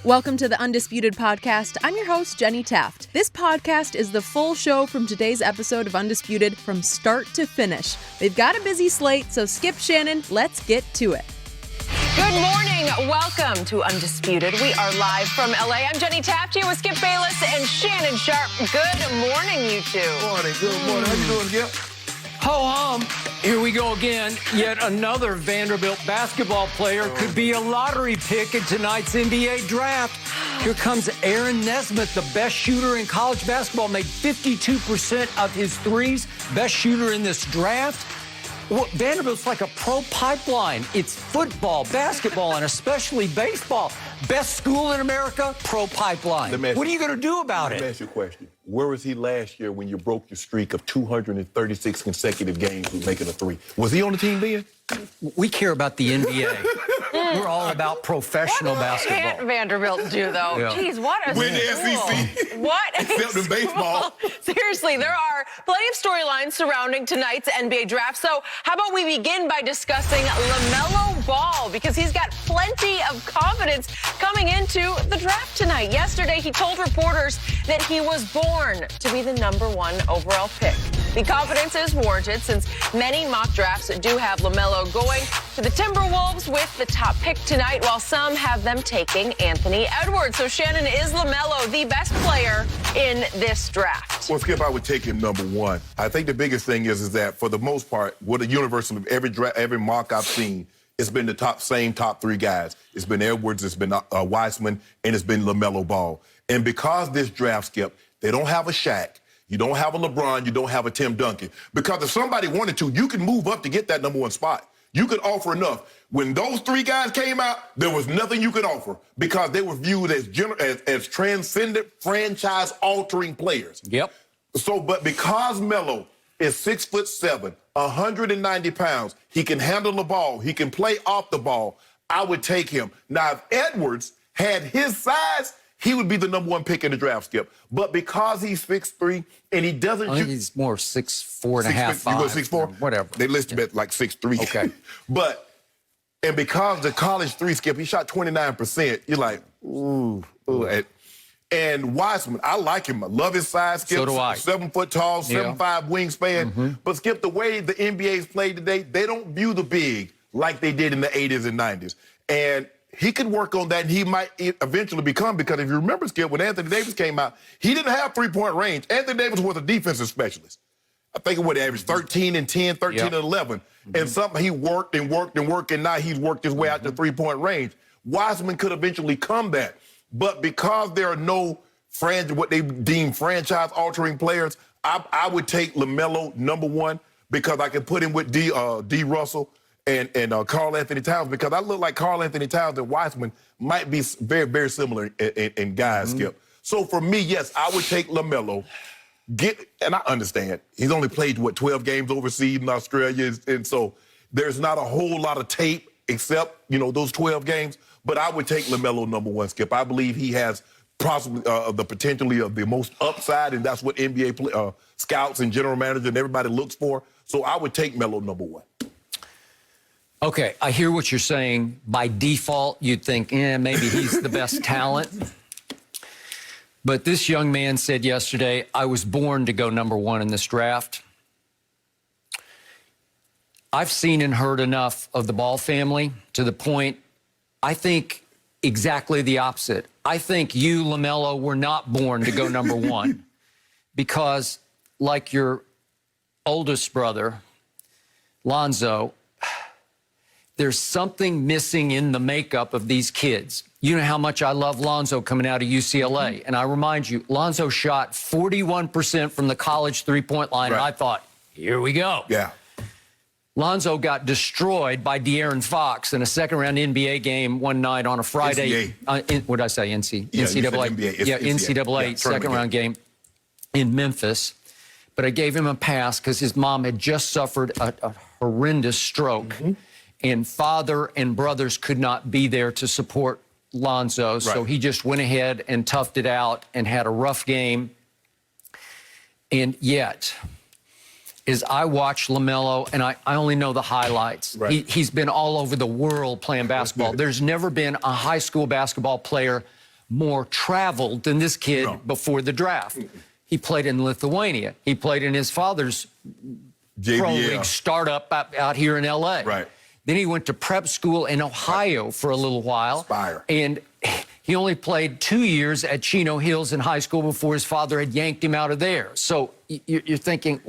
Welcome to the Undisputed podcast. I'm your host, Jenny Taft. This podcast is the full show from today's episode of Undisputed from start to finish. They've got a busy slate, so skip Shannon. Let's get to it. Good morning. Welcome to Undisputed. We are live from LA. I'm Jenny Taft here with Skip Bayless and Shannon Sharpe. Good morning, you two. Good morning. How you doing, Skip? Ho-hum, here we go again. Yet another Vanderbilt basketball player could be a lottery pick in tonight's NBA draft. Here comes Aaron Nesmith, the best shooter in college basketball, made 52% of his threes, best shooter in this draft. Well, Vanderbilt's like a pro pipeline. It's football, basketball, and especially baseball. Best school in America, pro pipeline. What are you going to do about it? Let me ask you a question. Where was he last year when you broke your streak of 236 consecutive games with making a three? Was he on the team then? We care about the NBA. We're all about professional basketball. What can't Vanderbilt do, though? Yeah. Jeez, what a Win the school. SEC. What a Except in baseball. Seriously, there are plenty of storylines surrounding tonight's NBA draft. So how about we begin by discussing LaMelo Ball, because he's got plenty of confidence coming into the draft tonight. Yesterday, he told reporters that he was born to be the #1 overall pick. The confidence is warranted since many mock drafts do have LaMelo going to the Timberwolves with the top pick tonight, while some have them taking Anthony Edwards. So, Shannon, is LaMelo the best player in this draft? Well, Skip, I would take him #1. I think the biggest thing is that for the most part, what the universe of every mock I've seen, it's been the same top three guys. It's been Edwards, it's been Wiseman, and it's been LaMelo Ball. And because this draft, Skip, they don't have a Shaq. You don't have a LeBron. You don't have a Tim Duncan. Because if somebody wanted to, you could move up to get that #1 spot. You could offer enough. When those three guys came out, there was nothing you could offer because they were viewed as transcendent, franchise-altering players. Yep. So, but because Melo is 6'7", 190 pounds, he can handle the ball, he can play off the ball, I would take him. Now, if Edwards had his size, he would be the #1 pick in the draft, Skip. But because he's 6'3", and he doesn't I think he's more 6'4" and a half, 5. You go 6'4"? Whatever. They list him at like 6'3". Okay. And because the college three, Skip, he shot 29%, you're like, ooh. And Wiseman, I like him. I love his size, Skip. So do I. 7 foot tall, 7'5" wingspan. But, Skip, the way the NBA's played today, they don't view the big like they did in the 80s and 90s. And he could work on that, and he might eventually become, because if you remember, Skip, when Anthony Davis came out, he didn't have three-point range. Anthony Davis was a defensive specialist. I think it would average 13 and 10, 13 and 11. And something he worked and worked and worked, and now he's worked his way out to three-point range. Wiseman could eventually come that. But because there are no what they deem franchise-altering players, I would take LaMelo #1 because I can put him with D. Russell and Karl Anthony Towns, because I look like Karl Anthony Towns and Wiseman might be very, very similar in guys, Skip. So for me, yes, I would take LaMelo. And I understand, he's only played, 12 games overseas in Australia, and so there's not a whole lot of tape except, those 12 games. But I would take LaMelo #1, Skip. I believe he has possibly the potentially of the most upside, and that's what NBA scouts and general managers and everybody looks for. So I would take Melo #1. Okay, I hear what you're saying. By default, you'd think, maybe he's the best talent. But this young man said yesterday, I was born to go #1 in this draft. I've seen and heard enough of the Ball family to the point, I think exactly the opposite. I think you, LaMelo, were not born to go #1 because, like your oldest brother, Lonzo, there's something missing in the makeup of these kids. You know how much I love Lonzo coming out of UCLA. And I remind you, Lonzo shot 41% from the college three-point line, and I thought, here we go. Yeah. Lonzo got destroyed by De'Aaron Fox in a second-round NBA game one night on a Friday. What did I say? NCAA. NCAA second-round game in Memphis. But I gave him a pass because his mom had just suffered a horrendous stroke. And father and brothers could not be there to support Lonzo. So he just went ahead and toughed it out and had a rough game. And yet, as I watch LaMelo, and I only know the highlights, he's been all over the world playing basketball. There's never been a high school basketball player more traveled than this kid before the draft. He played in Lithuania. He played in his father's pro league startup out here in L.A. Right. Then he went to prep school in Ohio for a little while. Aspire. And he only played 2 years at Chino Hills in high school before his father had yanked him out of there. So you're thinking,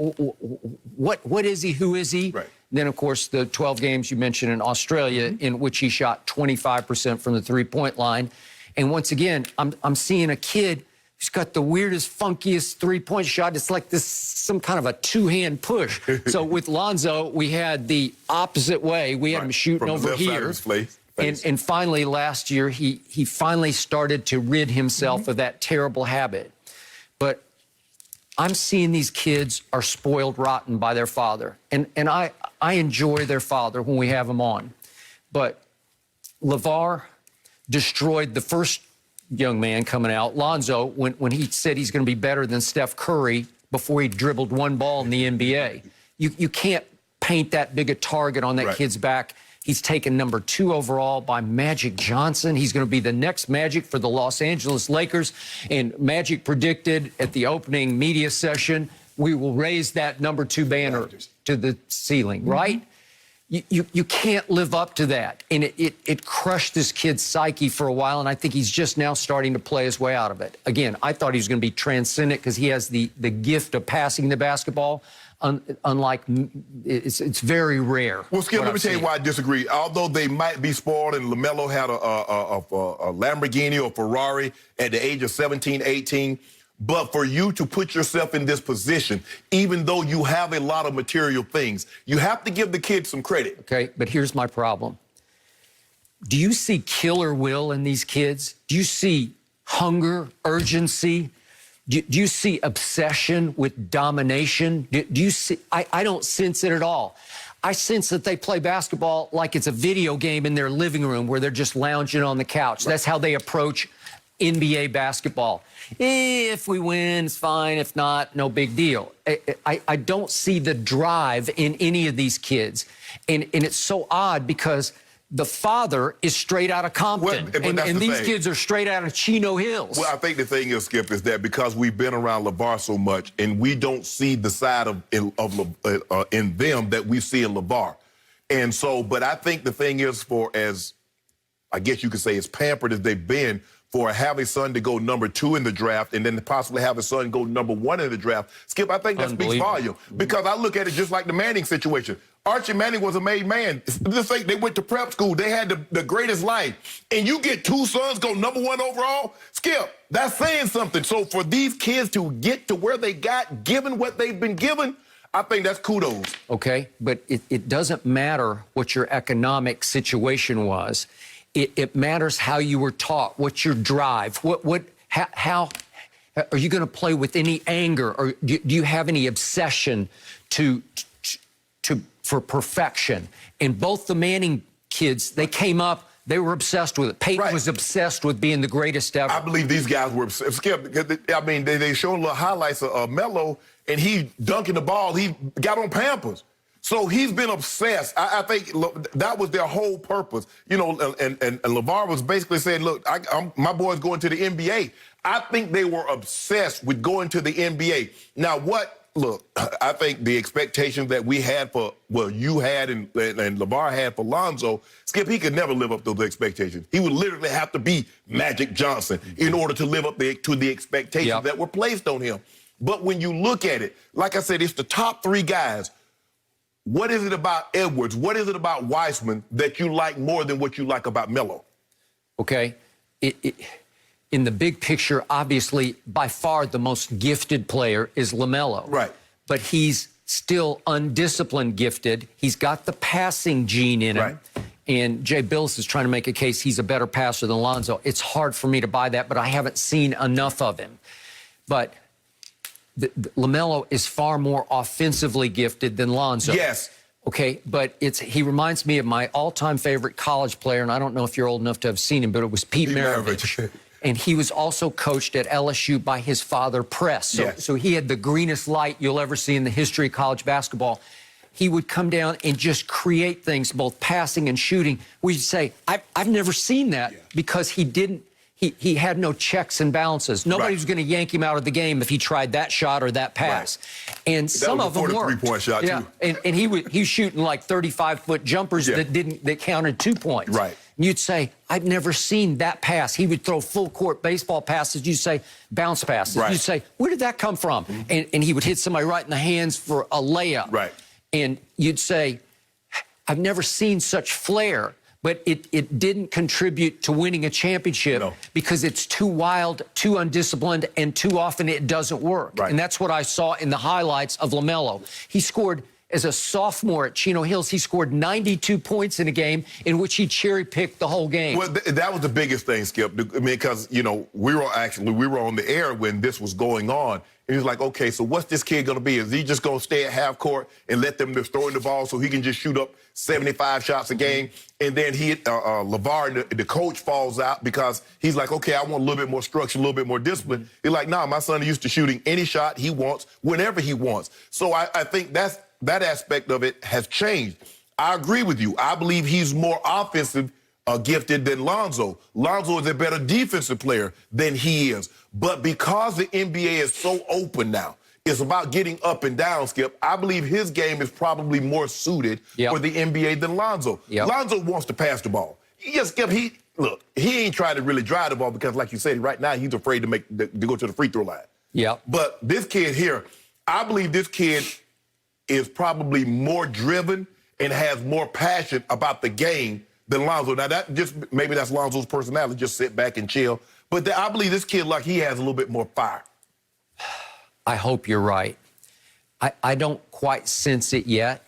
what is he? Who is he? Right. Then, of course, the 12 games you mentioned in Australia, in which he shot 25% from the three-point line. And once again, I'm seeing a kid who's got the weirdest, funkiest three-point shot. It's like this, some kind of a two-hand push. So with Lonzo, we had the opposite way. We had him shooting from over here. And finally, last year, he finally started to rid himself of that terrible habit. But I'm seeing these kids are spoiled rotten by their father. And I enjoy their father when we have him on. But LeVar destroyed the first young man coming out, Lonzo, when he said he's going to be better than Steph Curry before he dribbled one ball in the NBA. You can't paint that big a target on that kid's back. He's taken number 2 overall by Magic Johnson. He's going to be the next Magic for the Los Angeles Lakers. And Magic predicted at the opening media session, we will raise that number 2 banner to the ceiling, right? You can't live up to that. And it crushed this kid's psyche for a while, and I think he's just now starting to play his way out of it. Again, I thought he was going to be transcendent because he has the gift of passing the basketball. Unlike, it's very rare. Well, Skip, let me tell you why I disagree. Although they might be spoiled, and LaMelo had a Lamborghini or Ferrari at the age of 17, 18, but for you to put yourself in this position, even though you have a lot of material things, you have to give the kids some credit. Okay, but here's my problem. Do you see killer will in these kids? Do you see hunger, urgency? Do you see obsession with domination? Do you see? I don't sense it at all. I sense that they play basketball like it's a video game in their living room where they're just lounging on the couch. That's how they approach NBA basketball. If we win, it's fine. If not, no big deal. I don't see the drive in any of these kids. And it's so odd because the father is straight out of Compton, and these kids are straight out of Chino Hills. Well, I think the thing is, Skip, is that because we've been around LeVar so much, and we don't see the side in them that we see in LeVar. And so, but I think the thing is, for as, I guess you could say, as pampered as they've been, for have a son to go number 2 in the draft and then to possibly have a son go number 1 in the draft, Skip, I think that speaks volume. Because I look at it just like the Manning situation. Archie Manning was a made man. Just think they went to prep school. They had the greatest life. And you get 2 sons go number 1 overall, Skip, that's saying something. So for these kids to get to where they got, given what they've been given, I think that's kudos. Okay, but it doesn't matter what your economic situation was. It matters how you were taught, what's your drive, how are you going to play with any anger, or do you have any obsession for perfection? And both the Manning kids, they came up, they were obsessed with it. Peyton was obsessed with being the greatest ever. I believe these guys were obsessed. Skip, I mean, they showed little highlights of Melo, and he dunking the ball. He got on Pampers. So he's been obsessed. I think that was their whole purpose. You know, and LeVar was basically saying, look, my boy's going to the NBA. I think they were obsessed with going to the NBA. Now, look, I think the expectations that we had for, well, you had and LeVar had for Lonzo, Skip, he could never live up to those expectations. He would literally have to be Magic Johnson in order to live up to the expectations that were placed on him. But when you look at it, like I said, it's the top 3 guys. What is it about Edwards? What is it about Wiseman that you like more than what you like about Melo? Okay. In the big picture, obviously, by far the most gifted player is LaMelo. Right. But he's still undisciplined gifted. He's got the passing gene in him. Right. And Jay Billis is trying to make a case he's a better passer than Lonzo. It's hard for me to buy that, but I haven't seen enough of him. But LaMelo is far more offensively gifted than Lonzo. Yes. Okay, but he reminds me of my all-time favorite college player, and I don't know if you're old enough to have seen him, but it was Pete Maravich. And he was also coached at LSU by his father, Press. So he had the greenest light you'll ever see in the history of college basketball. He would come down and just create things, both passing and shooting. We'd say, I've never seen that because he didn't he had no checks and balances. Nobody was going to yank him out of the game if he tried that shot or that pass. Right. And some of them worked. Three-point shot, too. And he was shooting like 35-foot jumpers that counted 2 points. Right. And you'd say, I've never seen that pass. He would throw full-court baseball passes. You'd say, bounce passes. Right. You'd say, where did that come from? And he would hit somebody right in the hands for a layup. Right. And you'd say, I've never seen such flair. But it didn't contribute to winning a championship because it's too wild, too undisciplined, and too often it doesn't work. Right. And that's what I saw in the highlights of LaMelo. He scored, as a sophomore at Chino Hills, he scored 92 points in a game in which he cherry-picked the whole game. Well, that was the biggest thing, Skip. I mean, because, we were on the air when this was going on. And he was like, okay, so what's this kid going to be? Is he just going to stay at half court and let them just throw in the ball so he can just shoot up 75 shots a game? And then LeVar, the coach, falls out because he's like, okay, I want a little bit more structure, a little bit more discipline. He's like, nah, my son is used to shooting any shot he wants, whenever he wants. So I think that aspect of it has changed. I agree with you. I believe he's more offensive gifted than Lonzo. Lonzo is a better defensive player than he is. But because the NBA is so open now, it's about getting up and down, Skip. I believe his game is probably more suited for the NBA than Lonzo. Lonzo wants to pass the ball. Yes, Skip, he ain't trying to really drive the ball because, like you said, right now he's afraid to go to the free throw line. But this kid here, I believe this kid is probably more driven and has more passion about the game than Lonzo. Now, maybe that's Lonzo's personality, just sit back and chill. But I believe this kid, like, he has a little bit more fire. I hope you're right. I don't quite sense it yet.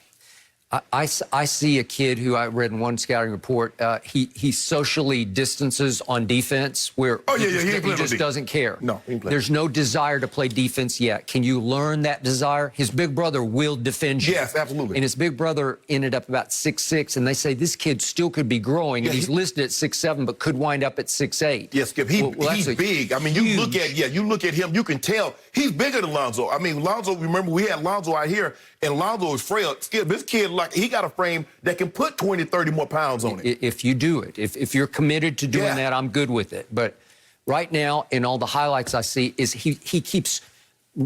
I see a kid who I read in one scouting report, he socially distances on defense where he just doesn't care. No, he ain't playing. There's no desire to play defense yet. Can you learn that desire? His big brother will defend you. Yes, absolutely. And his big brother ended up about 6'6", and they say this kid still could be growing, and he's listed at 6'7", but could wind up at 6'8". Yes, Skip, he's big. I mean, you look at him, you can tell he's bigger than Lonzo. I mean, Lonzo, remember, we had Lonzo out here, and Lonzo is frail. Skip, this kid, like, he got a frame that can put 20, 30 more pounds on it. If you do it. If you're committed to doing that, I'm good with it. But right now, in all the highlights I see, is he keeps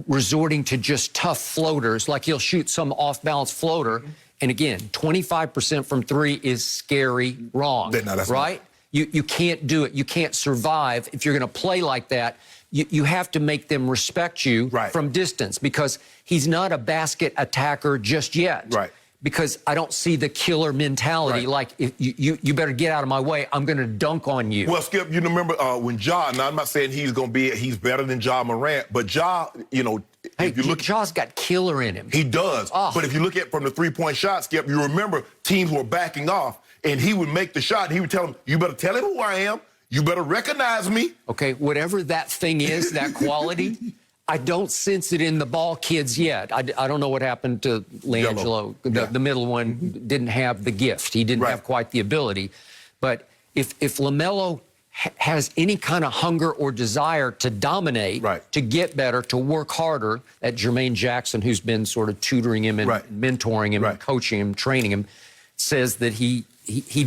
resorting to just tough floaters, like he'll shoot some off-balance floater. And again, 25% from three is scary wrong, right? You can't do it. You can't survive if you're going to play like that. You have to make them respect you from distance because he's not a basket attacker just yet. Right. Because I don't see the killer mentality like, if you better get out of my way, I'm going to dunk on you. Well, Skip, you remember when now I'm not saying he's better than Ja Morant, but Ja, if you look, Ja's got killer in him. He does. But if you look at from the three-point shot, Skip, you remember teams were backing off, and he would make the shot, and he would tell them, you better tell him who I am. You better recognize me. Okay, whatever that thing is, that quality, I don't sense it in the ball kids yet. I don't know what happened to LiAngelo. The middle one didn't have the gift. He didn't have quite the ability. But if LaMelo has any kind of hunger or desire to dominate, to get better, to work harder, that Jermaine Jackson, who's been sort of tutoring him and mentoring him and coaching him, training him, says that he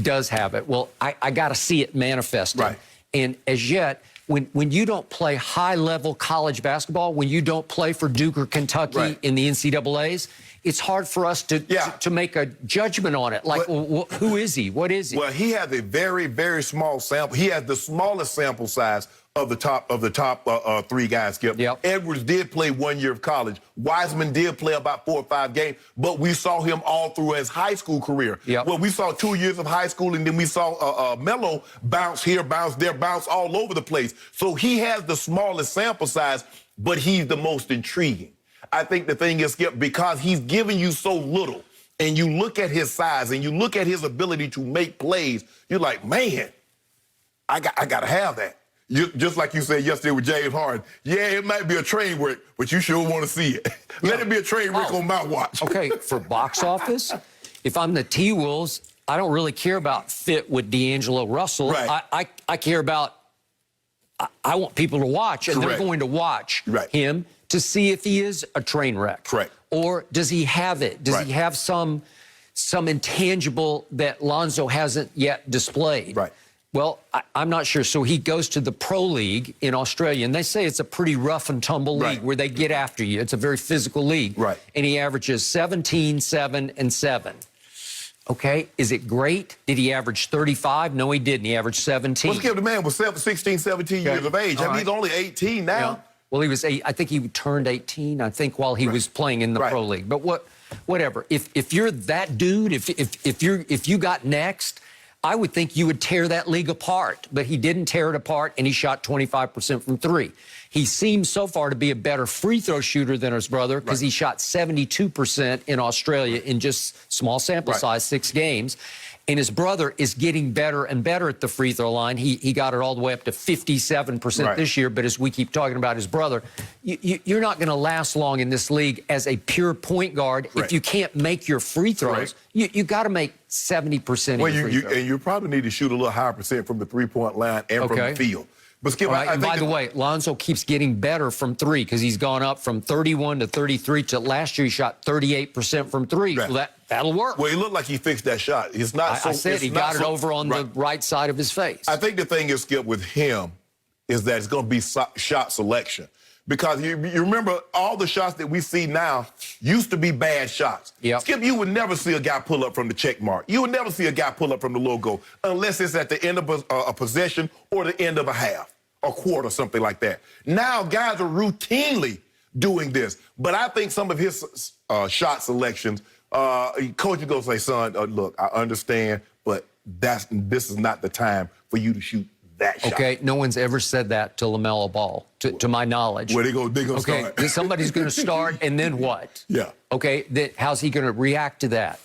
does have it. Well, I got to see it manifesting. And as yet, when you don't play high-level college basketball, when you don't play for Duke or Kentucky in the NCAAs, it's hard for us to make a judgment on it. Like, who is he? What is he? Well, he has a very, very small sample. He has the smallest sample size of the top three guys, Skip. Edwards did play 1 year of college. Wiseman did play about 4 or 5 games, but we saw him all through his high school career. Well, we saw 2 years of high school, and then we saw Melo bounce here, bounce there, bounce all over the place. So he has the smallest sample size, but he's the most intriguing. I think the thing is, Skip, because he's giving you so little, and you look at his size, and you look at his ability to make plays, you're like, man, I got to have that. Just like you said yesterday with James Harden. Yeah, it might be a train wreck, but you sure want to see it. Let it be a train wreck on my watch. Okay, for box office, if I'm the T-Wolves, I don't really care about fit with D'Angelo Russell. I care about, I want people to watch, and they're going to watch him to see if he is a train wreck. Or does he have it? Does he have some intangible that Lonzo hasn't yet displayed? Well, I'm not sure. So he goes to the Pro League in Australia, and they say it's a pretty rough and tumble league where they get after you. It's a very physical league. Right. And he averages 17, 7, and 7. Okay, is it great? Did he average 35? No, he didn't. He averaged 17. Let's give the man was 16, 17 years of age. I mean, he's only 18 now. Yeah. Well, he was I think he turned 18, I think, while he was playing in the Pro League. But whatever. If you're that dude, if you got next, I would think you would tear that league apart. But he didn't tear it apart, and he shot 25% from three. He seems so far to be a better free throw shooter than his brother because he shot 72% in Australia in just small sample size, 6 games. And his brother is getting better and better at the free throw line. He got it all the way up to 57% this year. But as we keep talking about his brother, you're not going to last long in this league as a pure point guard if you can't make your free throws. You got to make 70% well, of your free throws. And you probably need to shoot a little higher percent from the three-point line and from the field. But Skip, and by the way, Lonzo keeps getting better from three because he's gone up from 31 to 33 to last year he shot 38% from three. Right. Well, that'll work. Well, he looked like he fixed that shot. It's not so. I said he got it over on the right side of his face. I think the thing is, Skip, with him is that it's going to be shot selection. Because you remember all the shots that we see now used to be bad shots. Yep. Skip, you would never see a guy pull up from the check mark. You would never see a guy pull up from the logo unless it's at the end of a possession or the end of a half, a quarter, something like that. Now guys are routinely doing this. But I think some of his shot selections, coach is going to say, son, look, I understand, but this is not the time for you to shoot that shot. Okay, no one's ever said that to LaMelo Ball, to my knowledge. Well, they're going to start. Somebody's going to start, and then what? Yeah. Okay, how's he going to react to that?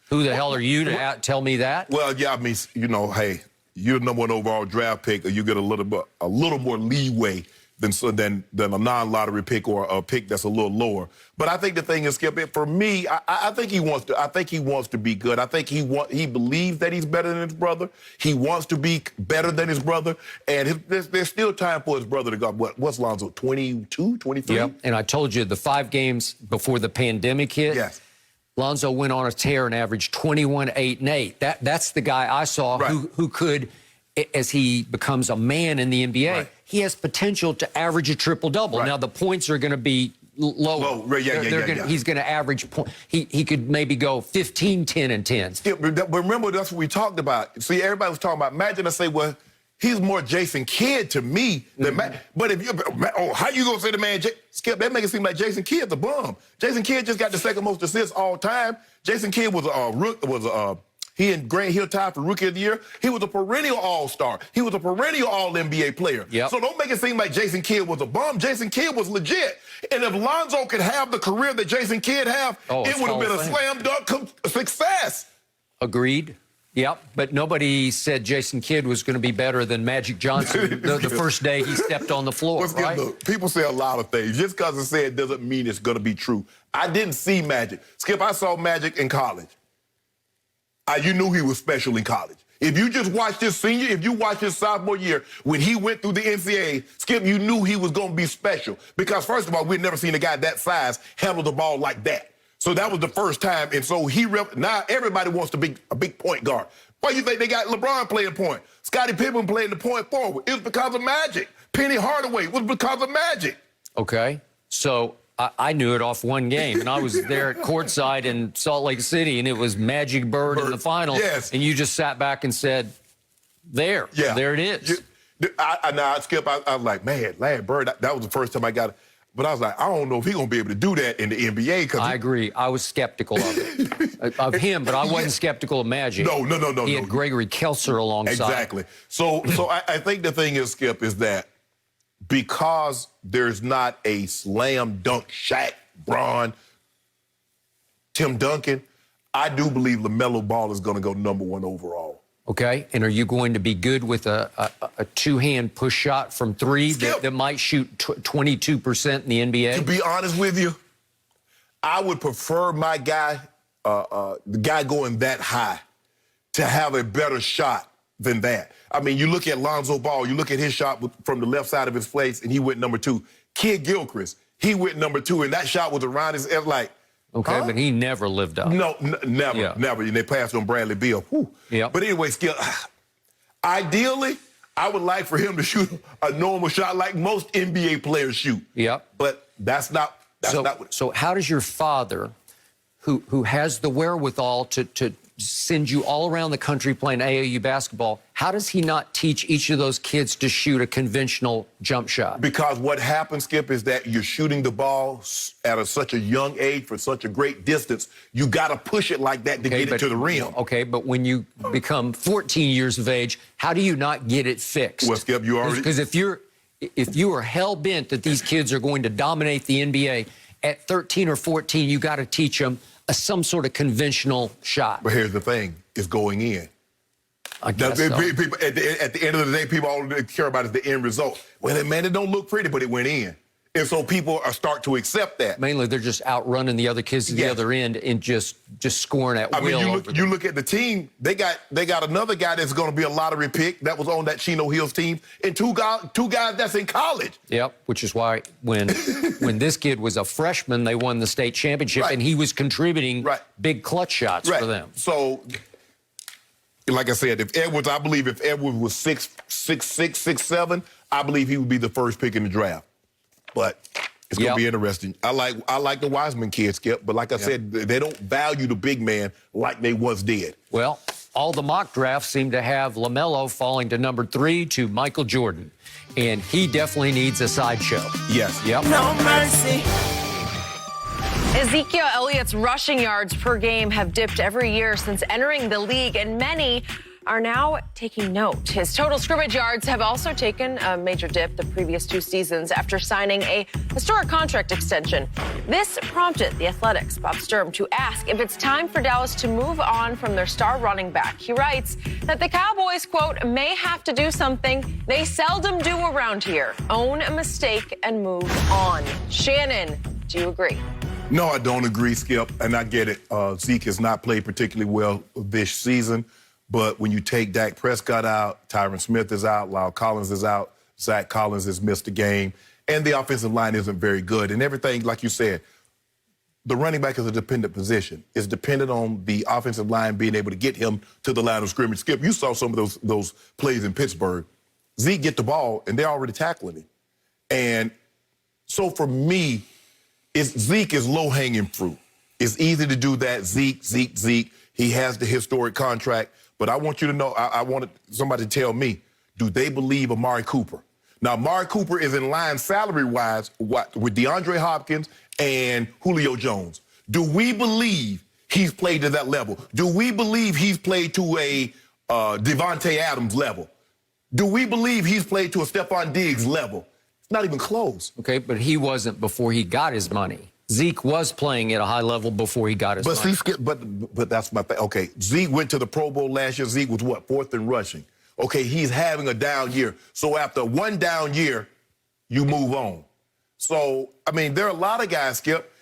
Who the hell are you to tell me that? Well, yeah, I mean, you know, hey, you're the number 1 overall draft pick, or you get a little more leeway than a non-lottery pick or a pick that's a little lower. But I think the thing is, Skip, for me, I think he wants to. I think he wants to be good. I think he believes that he's better than his brother. He wants to be better than his brother, and there's still time for his brother to go. What's Lonzo? 22, 23? Yep. And I told you the 5 games before the pandemic hit. Yes. Lonzo went on a tear and averaged 21, 8, and 8. That's the guy I saw who could, as he becomes a man in the NBA, he has potential to average a triple-double. Now, the points are going to be lower. He's going to average he could maybe go 15, 10, and 10. Yeah, but remember, that's what we talked about. See, everybody was talking about Magic. I say, well, he's more Jason Kidd to me than But if you, how you going to say the man, Skip, that make it seem like Jason Kidd's a bum. Jason Kidd just got the 2nd most assists all time. Jason Kidd he and Grant Hill tied for Rookie of the Year. He was a perennial All-Star. He was a perennial All-NBA player. So don't make it seem like Jason Kidd was a bum. Jason Kidd was legit. And if Lonzo could have the career that Jason Kidd have, it would have been a slam dunk success. Agreed. Yep, but nobody said Jason Kidd was going to be better than Magic Johnson the first day he stepped on the floor, right? Look, people say a lot of things. Just because it's said doesn't mean it's going to be true. I didn't see Magic. Skip, I saw Magic in college. You knew he was special in college. If you just watched his senior, if you watched his sophomore year, when he went through the NCAA, Skip, you knew he was going to be special. Because, first of all, we'd never seen a guy that size handle the ball like that. So that was the first time. And so now everybody wants to be a big point guard. Why you think they got LeBron playing point? Scottie Pippen playing the point forward. It was because of Magic. Penny Hardaway was because of Magic. Okay. So I knew it off one game, and I was there at courtside in Salt Lake City, and it was Magic Bird in the final. Yes. And you just sat back and said, there it is. Skip, I was like, man, Larry Bird, that was the first time I got it. But I was like, I don't know if he's going to be able to do that in the NBA. I agree. I was skeptical of it, of him, but I wasn't skeptical of Magic. No. He had Gregory Kelser alongside. Exactly. So I think the thing is, Skip, is that because there's not a slam dunk Shaq, Bron, Tim Duncan, I do believe LaMelo Ball is going to go number 1 overall. Okay, and are you going to be good with a two-hand push shot from 3 that might shoot 22% in the NBA? To be honest with you, I would prefer my guy, the guy going that high, to have a better shot than that. I mean, you look at Lonzo Ball, you look at his shot from the left side of his face, and he went number 2. Kid Gilchrist, he went number 2, and that shot was around his head like, okay, but he never lived up. No, never. And they passed on Bradley Beal. But anyway, Skip, Ideally, I would like for him to shoot a normal shot like most NBA players shoot. Yep. But that's not what. So how does your father, who has the wherewithal to send you all around the country playing AAU basketball, how does he not teach each of those kids to shoot a conventional jump shot? Because what happens, Skip, is that you're shooting the ball at such a young age for such a great distance. You got to push it like that to get it to the rim. Okay, but when you become 14 years of age, how do you not get it fixed? Well, Skip, you already... Because if you are hell-bent that these kids are going to dominate the NBA, at 13 or 14, you got to teach them some sort of conventional shot. But here's the thing, it's going in. I guess so. People, at the end of the day, people all they care about is the end result. Well, man, it don't look pretty, but it went in. And so people start to accept that. Mainly, they're just outrunning the other kids to the other end and just scoring at will. I mean, you look at the team. They got another guy that's going to be a lottery pick that was on that Chino Hills team, and two guys that's in college. Yep, which is why when this kid was a freshman, they won the state championship, and he was contributing big clutch shots for them. So, like I said, I believe if Edwards was 6'7", I believe he would be the first pick in the draft. But it's going to be interesting. I like the Wiseman kids, Skip, but like I said, they don't value the big man like they once did. Well, all the mock drafts seem to have LaMelo falling to number 3 to Michael Jordan, and he definitely needs a sideshow. Yes. Yep. No mercy. Ezekiel Elliott's rushing yards per game have dipped every year since entering the league, and many are now taking note. His total scrimmage yards have also taken a major dip the previous 2 seasons after signing a historic contract extension. This prompted The Athletic's Bob Sturm to ask if it's time for Dallas to move on from their star running back. He writes that the Cowboys, quote, may have to do something they seldom do around here, own a mistake and move on. Shannon, do you agree? No, I don't agree, Skip, and I get it. Zeke has not played particularly well this season. But when you take Dak Prescott out, Tyron Smith is out, Lyle Collins is out, Zach Collins has missed a game, and the offensive line isn't very good. And everything, like you said, the running back is a dependent position. It's dependent on the offensive line being able to get him to the line of scrimmage. Skip, you saw some of those plays in Pittsburgh. Zeke get the ball, and they're already tackling him. And so for me, Zeke is low-hanging fruit. It's easy to do that. Zeke. He has the historic contract. But I want you to know, I wanted somebody to tell me, do they believe Amari Cooper? Now, Amari Cooper is in line salary-wise with DeAndre Hopkins and Julio Jones. Do we believe he's played to that level? Do we believe he's played to a Devontae Adams level? Do we believe he's played to a Stephon Diggs level? It's not even close. Okay, but he wasn't before he got his money. Zeke was playing at a high level before he got his money. But that's my thing. Okay, Zeke went to the Pro Bowl last year. Zeke was what, 4th in rushing. Okay, he's having a down year. So after one down year, you move on. So, I mean, there are a lot of guys, Skip.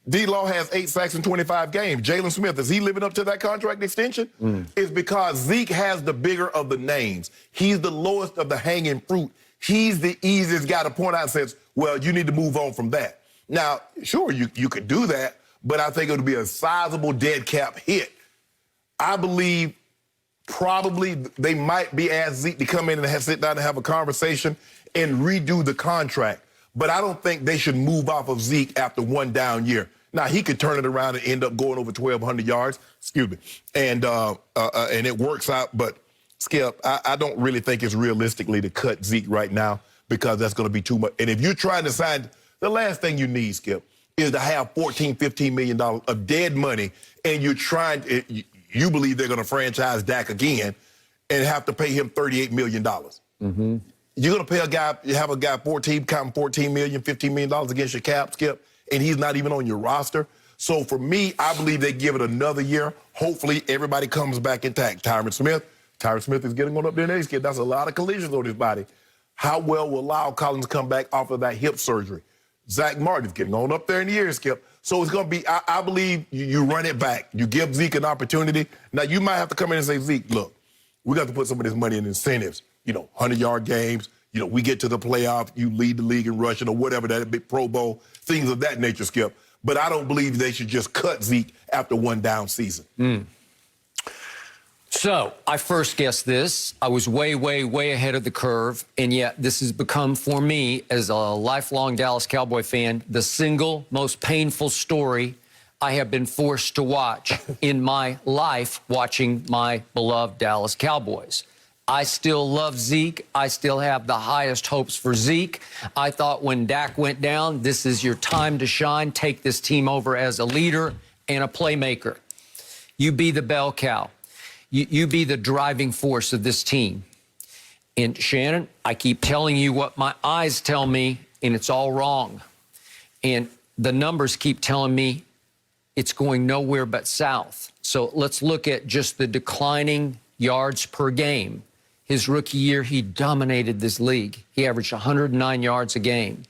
D-Law has 8 sacks in 25 games. Jalen Smith, is he living up to that contract extension? It's because Zeke has the bigger of the names. He's the lowest of the hanging fruit. He's the easiest guy to point out and says, well, you need to move on from that. Now, sure, you could do that, but I think it would be a sizable dead cap hit. I believe probably they might be asked Zeke to come in and sit down and have a conversation and redo the contract. But I don't think they should move off of Zeke after one down year. Now, he could turn it around and end up going over 1,200 yards, and it works out. But, Skip, I don't really think it's realistically to cut Zeke right now because that's going to be too much. And if you're trying to sign... The last thing you need, Skip, is to have $14, $15 million of dead money, and you're trying to, you believe they're going to franchise Dak again and have to pay him $38 million. You're going to pay have a guy counting $14 million, $15 million against your cap, Skip, and he's not even on your roster. So for me, I believe they give it another year. Hopefully everybody comes back intact. Tyron Smith is getting on up there next, Skip. That's a lot of collisions on his body. How well will Lyle Collins come back off of that hip surgery? Zach Martin's getting on up there in the years, Skip. So it's going to be, I believe you run it back. You give Zeke an opportunity. Now, you might have to come in and say, Zeke, look, we got to put some of this money in incentives. 100-yard games. We get to the playoff, you lead the league in rushing or whatever, that big Pro Bowl, things of that nature, Skip. But I don't believe they should just cut Zeke after one down season. So I first guessed this. I was way, way, way ahead of the curve. And yet this has become, for me, as a lifelong Dallas Cowboy fan, the single most painful story I have been forced to watch in my life, watching my beloved Dallas Cowboys. I still love Zeke. I still have the highest hopes for Zeke. I thought when Dak went down, this is your time to shine. Take this team over as a leader and a playmaker. You be the bell cow. You be the driving force of this team. And Shannon, I keep telling you what my eyes tell me, and it's all wrong. And the numbers keep telling me it's going nowhere but south. So let's look at just the declining yards per game. His rookie year, he dominated this league. He averaged 109 yards a game.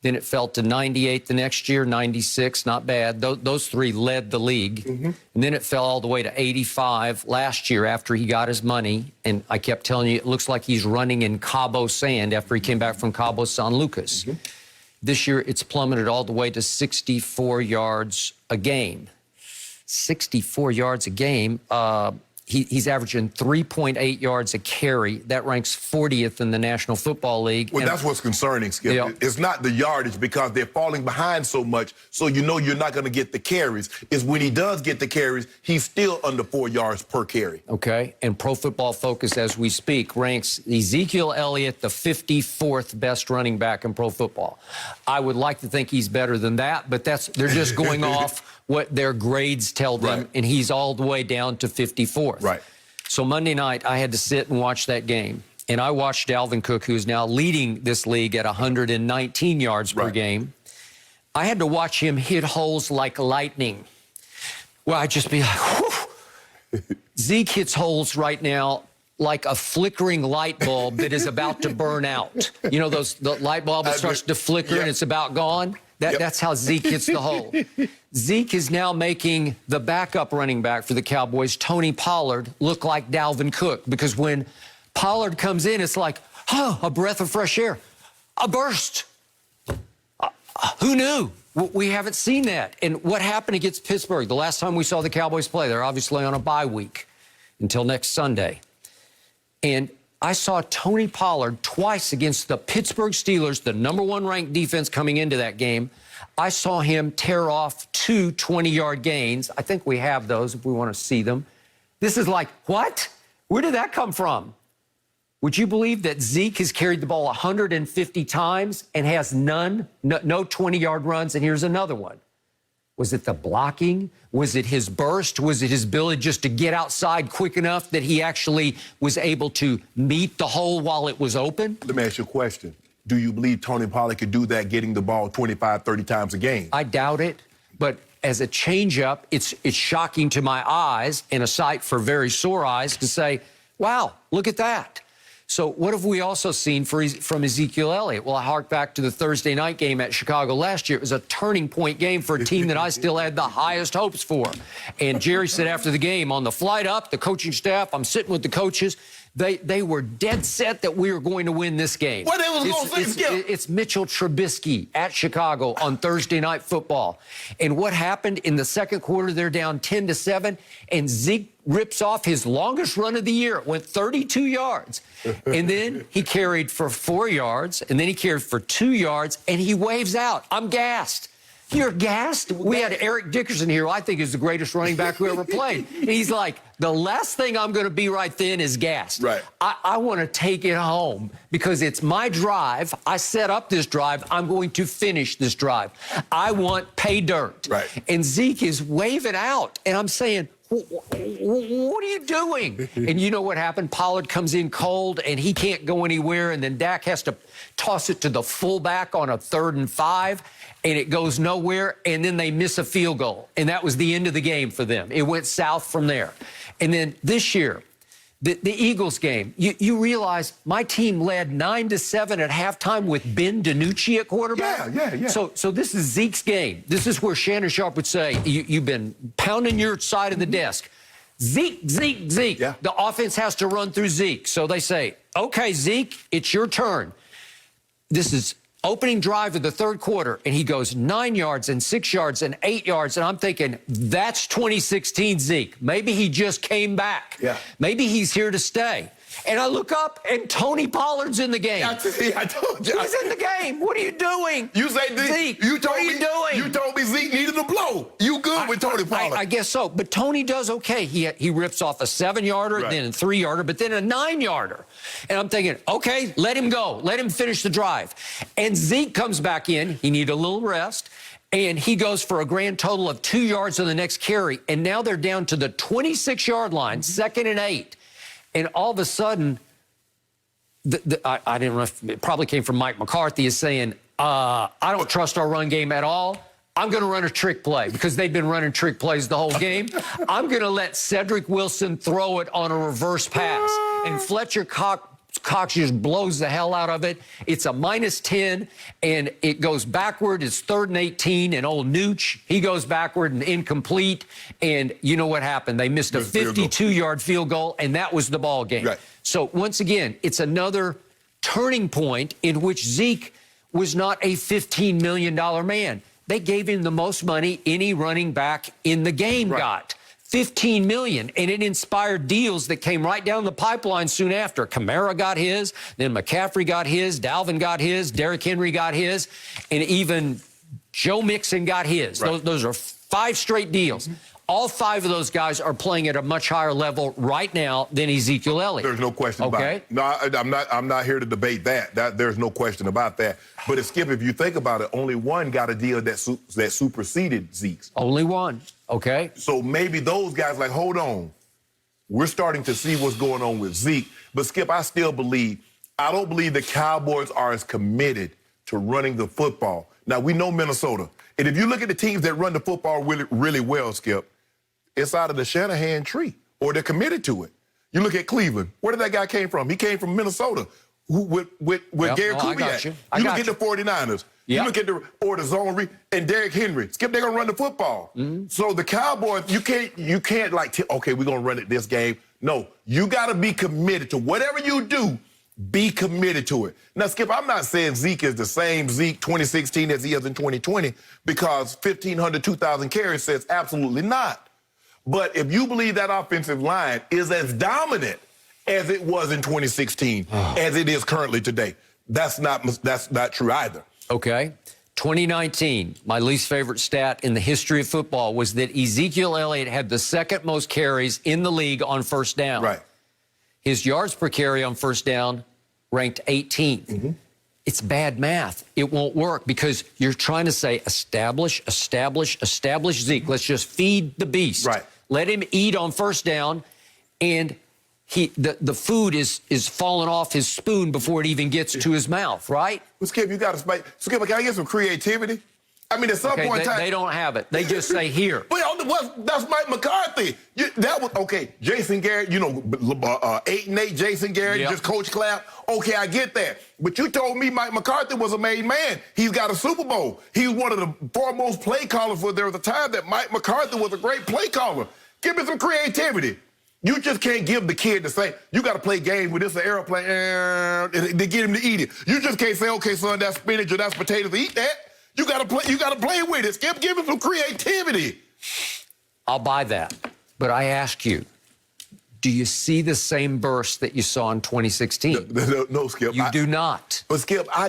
Then it fell to 98 the next year, 96, not bad. Those three led the league. And then it fell all the way to 85 last year after he got his money. And I kept telling you, it looks like he's running in Cabo sand after he came back from Cabo San Lucas. This year, it's plummeted all the way to 64 yards a game. 64 yards a game. He's averaging 3.8 yards a carry. That ranks 40th in the National Football League. Well, that's what's concerning, Skip. Yeah. It's not the yardage because they're falling behind so much, so you know you're not going to get the carries. It's when he does get the carries, he's still under 4 yards per carry. Okay, and Pro Football Focus, as we speak, ranks Ezekiel Elliott the 54th best running back in pro football. I would like to think he's better than that, but they're just going off what their grades tell them, and he's all the way down to 54th. Right. So Monday night, I had to sit and watch that game. And I watched Dalvin Cook, who's now leading this league at 119 yards per game. I had to watch him hit holes like lightning. Well, I'd just be like, whew. Zeke hits holes right now like a flickering light bulb that is about to burn out. You know, the light bulb that starts to flicker and it's about gone? That's how Zeke hits the hole. Zeke is now making the backup running back for the Cowboys, Tony Pollard, look like Dalvin Cook. Because when Pollard comes in, it's like, oh, a breath of fresh air, a burst. Who knew? We haven't seen that. And what happened against Pittsburgh? The last time we saw the Cowboys play, they're obviously on a bye week until next Sunday. And I saw Tony Pollard twice against the Pittsburgh Steelers, the #1 ranked defense coming into that game. I saw him tear off 2 20-yard gains. I think we have those if we want to see them. This is like, what? Where did that come from? Would you believe that Zeke has carried the ball 150 times and has no 20-yard runs? And here's another one. Was it the blocking? Was it his burst? Was it his ability just to get outside quick enough that he actually was able to meet the hole while it was open? Let me ask you a question. Do you believe Tony Pollard could do that, getting the ball 25, 30 times a game? I doubt it, but as a changeup, it's shocking to my eyes and a sight for very sore eyes to say, wow, look at that. So what have we also seen from Ezekiel Elliott? Well, I hark back to the Thursday night game at Chicago last year. It was a turning point game for a team that I still had the highest hopes for. And Jerry said after the game, on the flight up, the coaching staff, I'm sitting with the coaches, they were dead set that we were going to win this game. What they was going to say? It's Mitchell Trubisky at Chicago on Thursday Night Football. And what happened in the second quarter, they're down 10-7, and Zeke rips off his longest run of the year. It went 32 yards. And then he carried for 4 yards, and then he carried for 2 yards, and he waves out. I'm gassed. You're gassed? We had Eric Dickerson here, who I think is the greatest running back who ever played. And he's like, the last thing I'm going to be right then is gassed. Right. I want to take it home because it's my drive. I set up this drive. I'm going to finish this drive. I want pay dirt. Right. And Zeke is waving out, and I'm saying, what are you doing? And you know what happened? Pollard comes in cold, and he can't go anywhere, and then Dak has to toss it to the fullback on a 3rd and 5, and it goes nowhere, and then they miss a field goal. And that was the end of the game for them. It went south from there. And then this year, the Eagles game, you realize my team led 9-7 at halftime with Ben DiNucci at quarterback. Yeah. So this is Zeke's game. This is where Shannon Sharpe would say, you've been pounding your side of the desk. Zeke. Yeah. The offense has to run through Zeke. So they say, okay, Zeke, it's your turn. This is opening drive of the third quarter, and he goes 9 yards and 6 yards and 8 yards. And I'm thinking, that's 2016 Zeke. Maybe he just came back. Yeah. Maybe he's here to stay. And I look up, and Tony Pollard's in the game. I told you. He's in the game. What are you doing? You say Zeke, what are you doing? You told me Zeke needed a blow. You good with Tony Pollard? I guess so. But Tony does okay. He rips off a 7-yarder, then a 3-yarder, but then a 9-yarder. And I'm thinking, okay, let him go. Let him finish the drive. And Zeke comes back in. He needed a little rest. And he goes for a grand total of 2 yards on the next carry. And now they're down to the 26-yard line, 2nd and 8. And all of a sudden, I didn't know if it probably came from Mike McCarthy, is saying, I don't trust our run game at all. I'm going to run a trick play because they've been running trick plays the whole game. I'm going to let Cedric Wilson throw it on a reverse pass. And Fletcher Cox just blows the hell out of it. It's a -10, and it goes backward. It's 3rd and 18, and old Nooch, he goes backward and incomplete. And you know what happened? They missed a 52-yard field goal, and that was the ball game. Right. So once again, it's another turning point in which Zeke was not a $15 million man. They gave him the most money any running back in the game got. $15 million, and it inspired deals that came right down the pipeline soon after. Kamara got his, then McCaffrey got his, Dalvin got his, Derrick Henry got his, and even Joe Mixon got his. Those are 5 straight deals. All 5 of those guys are playing at a much higher level right now than Ezekiel Elliott. There's no question about it. No, I'm not here to debate that. There's no question about that. But Skip, if you think about it, only one got a deal that superseded Zeke's. Only one. Okay. So maybe those guys like, hold on. We're starting to see what's going on with Zeke. But Skip, I don't believe the Cowboys are as committed to running the football. Now, we know Minnesota. And if you look at the teams that run the football really, really well, Skip, it's out of the Shanahan tree, or they're committed to it. You look at Cleveland. Where did that guy came from? He came from Minnesota with Gary Kubiak. You look at the 49ers. You look at the zone read and Derrick Henry. Skip, they're gonna run the football. So the Cowboys, you can't like, okay, we're gonna run it this game. No, you gotta be committed to whatever you do. Be committed to it. Now, Skip, I'm not saying Zeke is the same Zeke 2016 as he is in 2020 because 1,500, 2,000 carries says absolutely not. But if you believe that offensive line is as dominant as it was in 2016, as it is currently today, that's not true either. Okay. 2019, my least favorite stat in the history of football was that Ezekiel Elliott had the 2nd most carries in the league on first down. Right. His yards per carry on first down ranked 18th. It's bad math. It won't work because you're trying to say establish Zeke. Let's just feed the beast. Right. Let him eat on first down, and the food is falling off his spoon before it even gets to his mouth, right? Well, Skip, you got to spike. Skip, can I get some creativity? I mean, at some point in time... They don't have it. They just say, here. But that's Mike McCarthy. Jason Garrett, 8-8 Jason Garrett, just Coach Clapp. Okay, I get that. But you told me Mike McCarthy was a made man. He's got a Super Bowl. He was one of the foremost play callers for there was a time that Mike McCarthy was a great play caller. Give me some creativity. You just can't give the kid to say, you got to play games with this airplane to get him to eat it. You just can't say, okay, son, that's spinach or that's potatoes, eat that. You gotta play with it. Skip, give him some creativity. I'll buy that. But I ask you, do you see the same burst that you saw in 2016? No, Skip. You do not. But Skip, I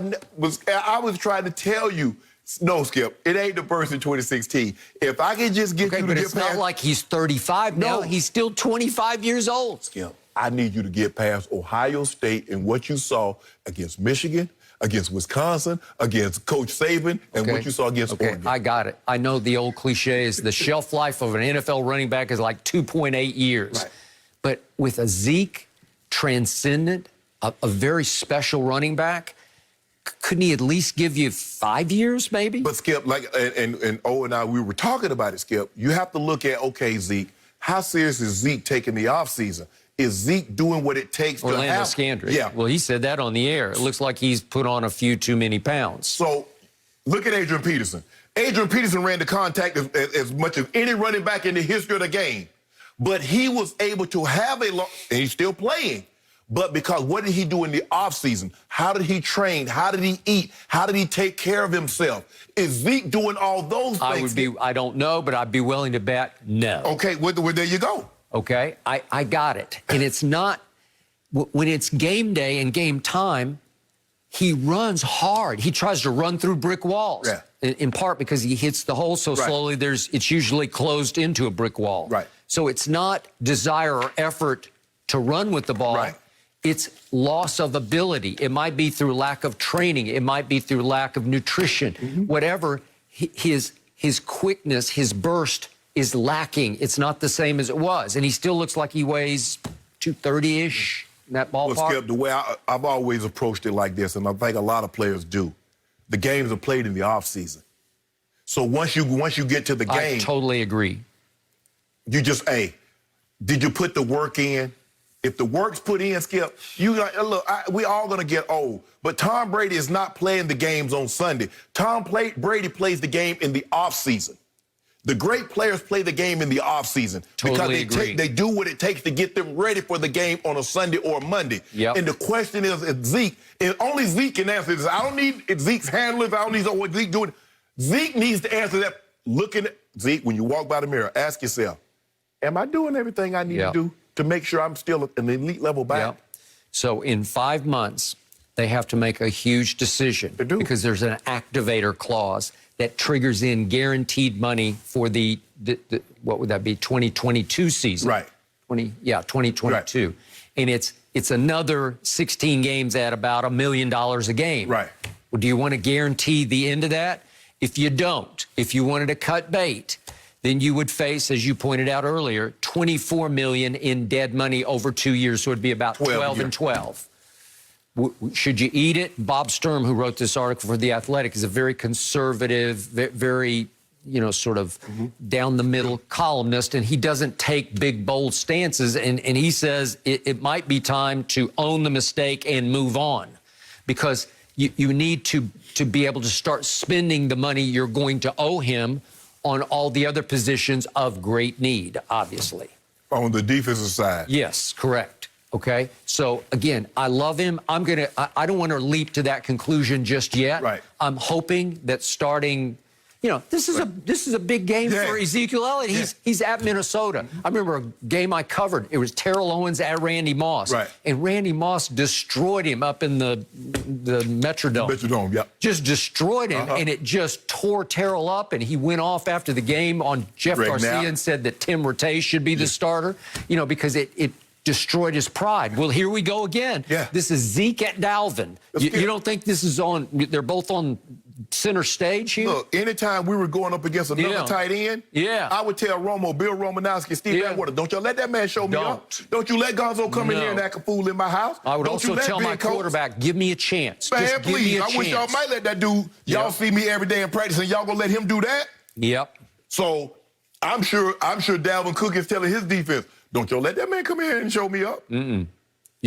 was trying to tell you, no, Skip, it ain't the burst in 2016. If I can just get you to get past... but it's not like he's 35 now. He's still 25 years old. Skip, I need you to get past Ohio State and what you saw against Michigan, against Wisconsin, against Coach Saban, and what you saw against Oregon. I got it. I know the old cliche is the shelf life of an NFL running back is like 2.8 years. Right. But with a Zeke, transcendent, a very special running back, couldn't he at least give you 5 years, maybe? But Skip, and O and I, we were talking about it, Skip. You have to look at, okay, Zeke, how serious is Zeke taking the offseason? Is Zeke doing what it takes to have... Orlando Scandrick. Yeah. Well, he said that on the air. It looks like he's put on a few too many pounds. So, look at Adrian Peterson. Adrian Peterson ran the contact as much as any running back in the history of the game. But he was able to have and he's still playing, but because what did he do in the offseason? How did he train? How did he eat? How did he take care of himself? Is Zeke doing all those things? I don't know, but I'd be willing to bet no. Okay, well, there you go. Okay, I got it. And it's not, when it's game day and game time, he runs hard. He tries to run through brick walls. Yeah. In part because he hits the hole so slowly, it's usually closed into a brick wall. Right. So it's not desire or effort to run with the ball. Right. It's loss of ability. It might be through lack of training. It might be through lack of nutrition. Whatever, his quickness, his burst is lacking. It's not the same as it was. And he still looks like he weighs 230-ish in that ballpark. Well, Skip, the way I've always approached it like this, and I think a lot of players do, the games are played in the offseason. So once you get to the game... I totally agree. You just, hey, did you put the work in? If the work's put in, Skip, we all going to get old. But Tom Brady is not playing the games on Sunday. Brady plays the game in the offseason. The great players play the game in the offseason because they do what it takes to get them ready for the game on a Sunday or a Monday. Yep. And the question is, if Zeke, and only Zeke can answer this. I don't need Zeke's handlers. I don't need what Zeke doing. Zeke needs to answer that. Looking at Zeke, when you walk by the mirror, ask yourself, am I doing everything I need to do to make sure I'm still an elite level back? Yep. So in 5 months, they have to make a huge decision. They do. Because there's an activator clause that triggers in guaranteed money for the what would that be, 2022 season. Right. 2022. Right. And it's another 16 games at about $1 million a game. Right. Well, do you want to guarantee the end of that? If you don't, if you wanted to cut bait, then you would face, as you pointed out earlier, $24 million in dead money over 2 years. So it'd be about 12 and 12. Should you eat it? Bob Sturm, who wrote this article for The Athletic, is a very conservative, very, sort of down the middle columnist, and he doesn't take big, bold stances. And he says it might be time to own the mistake and move on, because you need to be able to start spending the money you're going to owe him on all the other positions of great need, obviously. On the defensive side. Yes, correct. Okay, so again, I love him. I don't want to leap to that conclusion just yet. Right. I'm hoping that starting, this is a big game for Ezekiel Elliott. He's at Minnesota. I remember a game I covered. It was Terrell Owens at Randy Moss. Right. And Randy Moss destroyed him up in the Metrodome. Metrodome, yep. Just destroyed him, and it just tore Terrell up, and he went off after the game on Jeff Garcia and said that Tim Rattay should be the starter, because it destroyed his pride. Well, here we go again. Yeah. This is Zeke at Dalvin. You don't think this is on, they're both on center stage here? Look, anytime we were going up against another tight end, I would tell Bill Romanowski, Steve Atwater, don't y'all let that man show me up. Don't you let Gonzo come in here and act a fool in my house. I would also tell my quarterback, give me a chance. Man, just give please, me a I chance. wish y'all might let that dude, y'all see me every day in practice, and y'all gonna let him do that? Yep. So I'm sure Dalvin Cook is telling his defense, don't y'all let that man come in here and show me up. You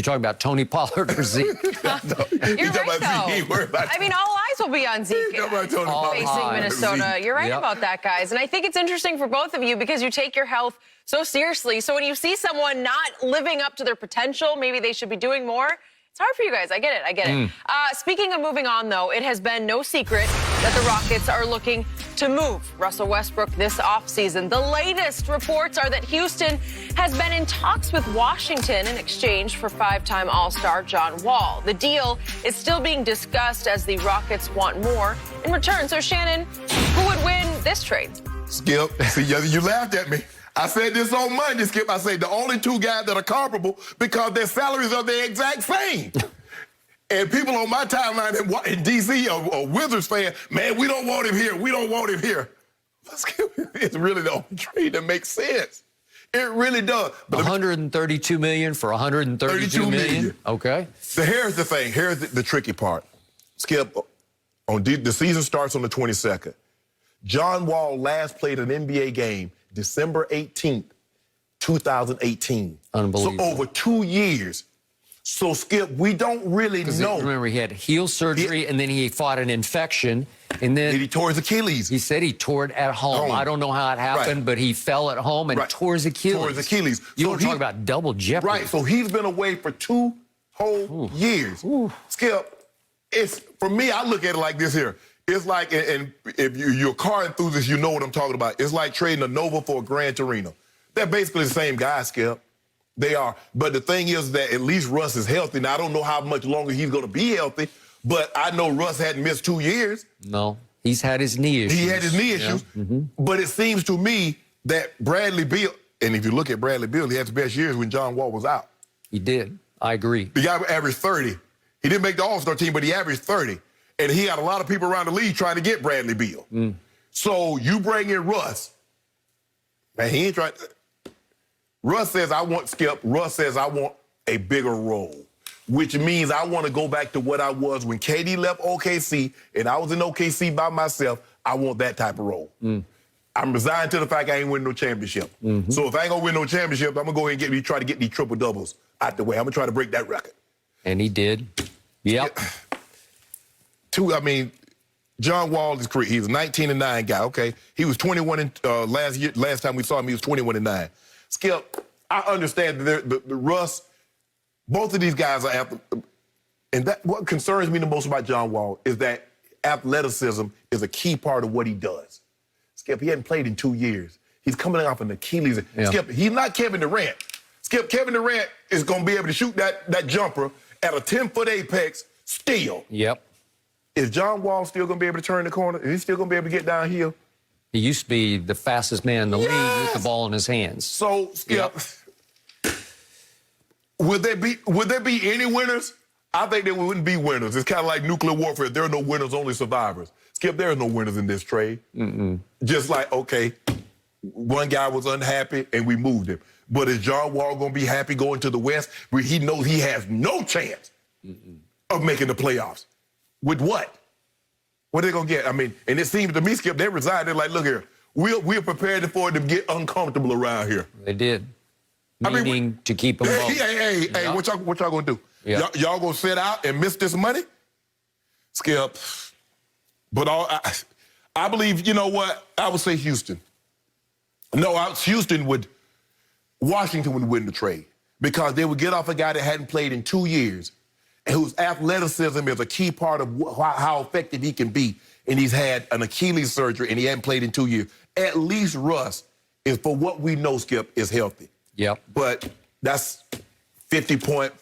talking about Tony Pollard or Zeke? You're right, though. I mean, all eyes will be on Zeke facing Minnesota. You're right about that, guys. And I think it's interesting for both of you because you take your health so seriously. So when you see someone not living up to their potential, maybe they should be doing more. It's hard for you guys. I get it. Speaking of moving on, though, it has been no secret that the Rockets are looking to move Russell Westbrook this offseason. The latest reports are that Houston has been in talks with Washington in exchange for five-time All-Star John Wall. The deal is still being discussed as the Rockets want more in return. So, Shannon, who would win this trade? Skip, see, you laughed at me. I said this on Monday, Skip. I said the only two guys that are comparable because their salaries are the exact same. And people on my timeline in D.C. or Wizards fan, man, we don't want him here. We don't want him here. It's really the only trade that makes sense. It really does. But $132 million for $132 million. Okay. So here's the thing. Here's the tricky part. Skip, the season starts on the 22nd. John Wall last played an NBA game December 18th, 2018. Unbelievable. So over 2 years. So, Skip, we don't really know. Remember, he had heel surgery, and then he fought an infection, and then he tore his Achilles. He said he tore it at home. I don't know how it happened, but he fell at home and tore his Achilles. Tore his Achilles. You want to talk about double jeopardy. Right, so he's been away for 2 whole years. Ooh. Skip, it's for me, I look at it like this here. It's like, and if you're a car enthusiast, you know what I'm talking about. It's like trading a Nova for a Gran Torino. They're basically the same guy, Skip. They are. But the thing is that at least Russ is healthy. Now, I don't know how much longer he's going to be healthy, but I know Russ hadn't missed 2 years. No, he's had his knee issues. He had his knee issues. Yeah. Mm-hmm. But it seems to me that Bradley Beal, and if you look at Bradley Beal, he had his best years when John Wall was out. He did. I agree. The guy averaged 30. He didn't make the All-Star team, but he averaged 30. And he had a lot of people around the league trying to get Bradley Beal. So you bring in Russ. Man, he ain't trying. Russ says, I want Skip. Russ says, I want a bigger role, which means I want to go back to what I was when KD left OKC and I was in OKC by myself. I want that type of role. I'm resigned to the fact I ain't winning no championship. So if I ain't going to win no championship, I'm going to go ahead and try to get these triple-doubles out the way. I'm going to try to break that record. And he did. Yep. John Wall is great. He's a 19-9 guy, okay? He was 21 in, last time we saw him, he was 21-9. Skip, I understand that the Russ, both of these guys are athletes. And that what concerns me the most about John Wall is that athleticism is a key part of what he does. Skip, he hadn't played in 2 years. He's coming off an Achilles. Yeah. Skip, he's not Kevin Durant. Skip, Kevin Durant is going to be able to shoot that jumper at a 10-foot apex still. Yep. Is John Wall still going to be able to turn the corner? Is he still going to be able to get downhill? He used to be the fastest man in the league with the ball in his hands. So, Skip, would there be any winners? I think there wouldn't be winners. It's kind of like nuclear warfare. There are no winners, only survivors. Skip, there are no winners in this trade. Just like, okay, one guy was unhappy and we moved him. But is John Wall going to be happy going to the West where he knows he has no chance of making the playoffs? With what? What are they going to get? I mean, and it seems to me, Skip, they resigned. They're like, look here, we're prepared for it to get uncomfortable around here. They did. Meaning to keep them both. Hey, what y'all going to do? Yep. Y'all going to sit out and miss this money? Skip. But I believe, you know what? I would say Houston. No, Washington would win the trade because they would get off a guy that hadn't played in 2 years and whose athleticism is a key part of how effective he can be. And he's had an Achilles surgery and he hadn't played in 2 years. At least Russ is, for what we know, Skip, is healthy. Yep. But that's 50.5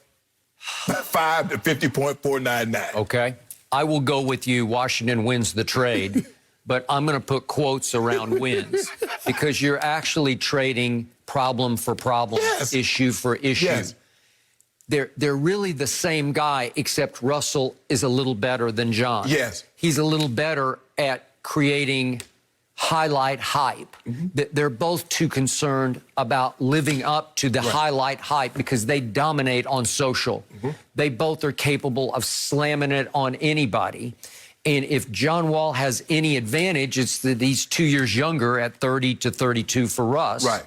to 50.499. Okay. I will go with you. Washington wins the trade. But I'm going to put quotes around wins because you're actually trading problem for problem, issue for issue. Yes. They're really the same guy, except Russell is a little better than John. Yes. He's a little better at creating highlight hype. They're both too concerned about living up to the highlight hype because they dominate on social. They both are capable of slamming it on anybody. And if John Wall has any advantage, it's that he's 2 years younger at 30 to 32 for Russ. Right.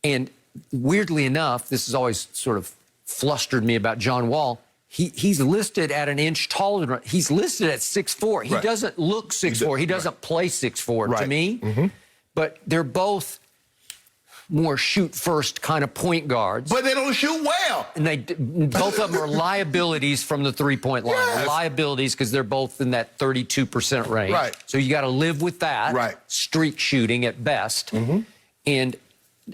And weirdly enough, this has always sort of flustered me about John Wall. He's listed at an inch taller than he's listed at 6'4". He doesn't look 6'4". He doesn't play 6'4" to me. But they're both more shoot first kind of point guards. But they don't shoot well. And both of them are liabilities from the three-point line. Liabilities because they're both in that 32% range. So you got to live with that. Streak shooting at best. And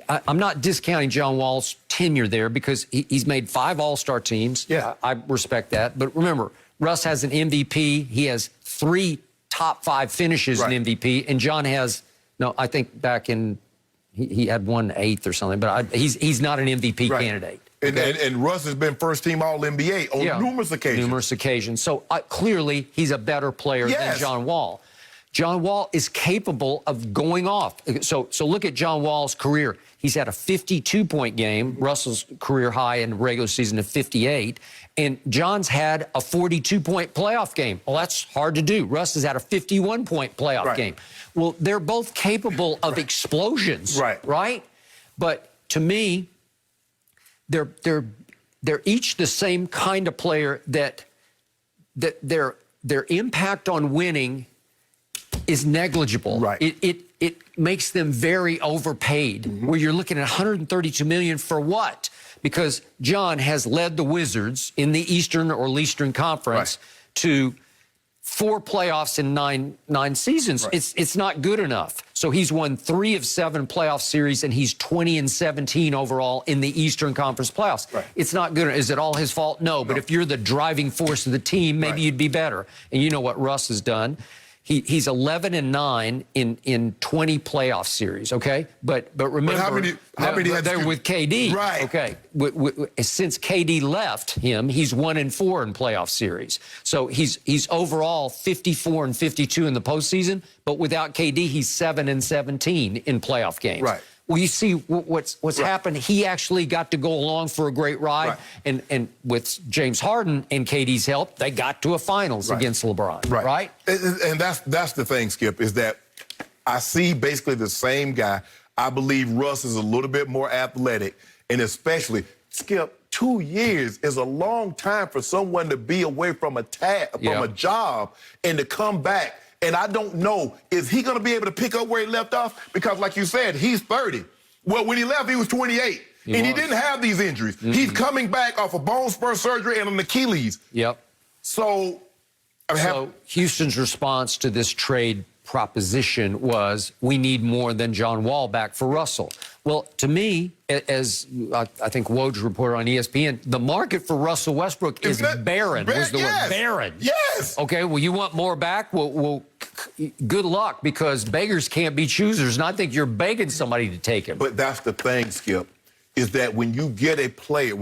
I'm not discounting John Wall's tenure there because he's made 5 All-Star teams. I respect that. But remember, Russ has an MVP. He has 3 top 5 finishes in MVP. And John has, I think back in, he had 1/8 or something. But he's not an MVP candidate. And Russ has been first-team All-NBA on numerous occasions. So clearly, he's a better player than John Wall. John Wall is capable of going off. So look at John Wall's career. He's had a 52-point game, Russell's career high in the regular season of 58, and John's had a 42-point playoff game. Well, that's hard to do. Russ has had a 51-point playoff game. Well, they're both capable of explosions, right? But to me, they're each the same kind of player that their impact on winning is negligible. Right. It makes them very overpaid, where you're looking at $132 million for what? Because John has led the Wizards in the Eastern or Leastern Conference to 4 playoffs in nine seasons. It's not good enough. So he's won 3 of 7 playoff series, and he's 20-17 overall in the Eastern Conference playoffs. It's not good. Is it all his fault? No. But if you're the driving force of the team, maybe you'd be better. And you know what Russ has done. He's 11-9 in 20 playoff series, okay? But remember, how many they're with KD. Right. Okay. Since KD left him, he's 1-4 in playoff series. So he's overall 54-52 in the postseason, but without KD, he's 7-17 in playoff games. Right. Well, you see what's happened. He actually got to go along for a great ride, and with James Harden and KD's help, they got to a finals against LeBron. Right. And that's the thing, Skip, is that I see basically the same guy. I believe Russ is a little bit more athletic, and especially, Skip, 2 years is a long time for someone to be away from a job and to come back. And I don't know, is he going to be able to pick up where he left off? Because like you said, he's 30. Well, when he left, he was 28. He didn't have these injuries. He's coming back off a bone spur surgery and an Achilles. So Houston's response to this trade proposition was, we need more than John Wall back for Russell. Well, to me, as I think Woj reported on ESPN, the market for Russell Westbrook is barren. Was the word barren? Yes. Okay, well, you want more back? Well, good luck, because beggars can't be choosers, and I think you're begging somebody to take him. But that's the thing, Skip, is that when you get a player,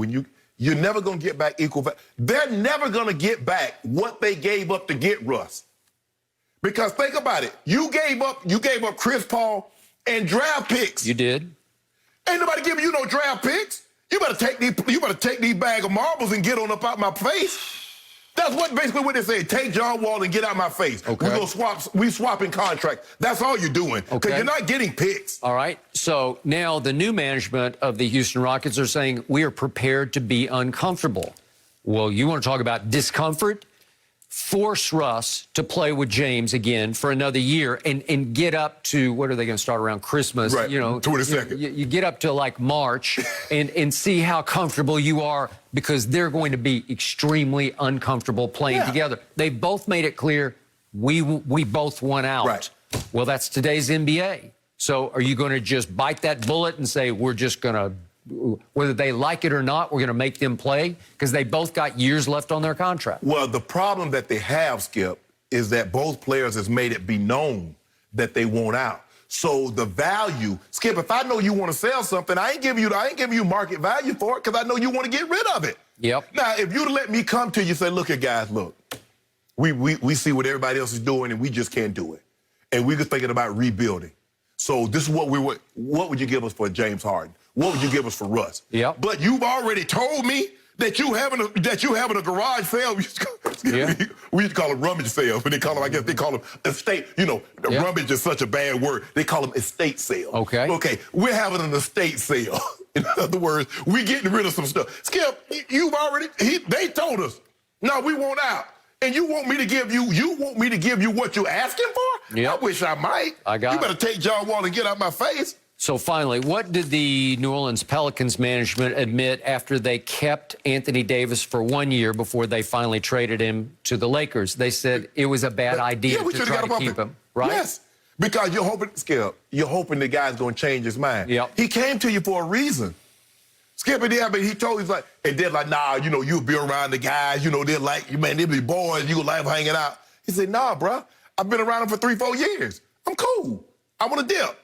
you're never going to get back equal value. They're never going to get back what they gave up to get Russ. Because think about it, you gave up Chris Paul and draft picks. You did. Ain't nobody giving you no draft picks. You better take these bag of marbles and get on up out my face. That's basically what they say. Take John Wall and get out my face. Okay. We swapping contracts. That's all you're doing. Because you're not getting picks. All right. So now the new management of the Houston Rockets are saying we are prepared to be uncomfortable. Well, you want to talk about discomfort? Force Russ to play with James again for another year and get up to, what are they going to start around Christmas? Right, 22nd. You get up to like March and see how comfortable you are, because they're going to be extremely uncomfortable playing together. They both made it clear we both won out. Right. Well, that's today's NBA. So are you going to just bite that bullet and say we're just going to, whether they like it or not, we're going to make them play? Because they both got years left on their contract. Well, the problem that they have, Skip, is that both players has made it be known that they want out. So the value, Skip, if I know you want to sell something, I ain't giving you market value for it, because I know you want to get rid of it. Yep. Now, if you'd let me come to you and say, look, guys, look, we see what everybody else is doing and we just can't do it. And we're thinking about rebuilding. So this is what would you give us for James Harden? What would you give us for Russ? Yep. But you've already told me that you having a garage sale. We used to call them rummage sales, but I guess they call them estate. Rummage is such a bad word. They call them estate sale. Okay. Okay, we're having an estate sale. In other words, we're getting rid of some stuff. Skip, they told us, no, we want out. And you want me to give you what you're asking for? Yep. I wish I might. You better take John Wall and get out my face. So finally, what did the New Orleans Pelicans management admit after they kept Anthony Davis for 1 year before they finally traded him to the Lakers? They said it was a bad idea to try to keep him, right? Yes, because you're hoping the guy's going to change his mind. Yep. He came to you for a reason. Skip, he told us and they're like, nah, you'll be around the guys, they're like, they'll be boys, you like hanging out. He said, nah, bro, I've been around them for 3-4 years. I'm cool. I want to dip.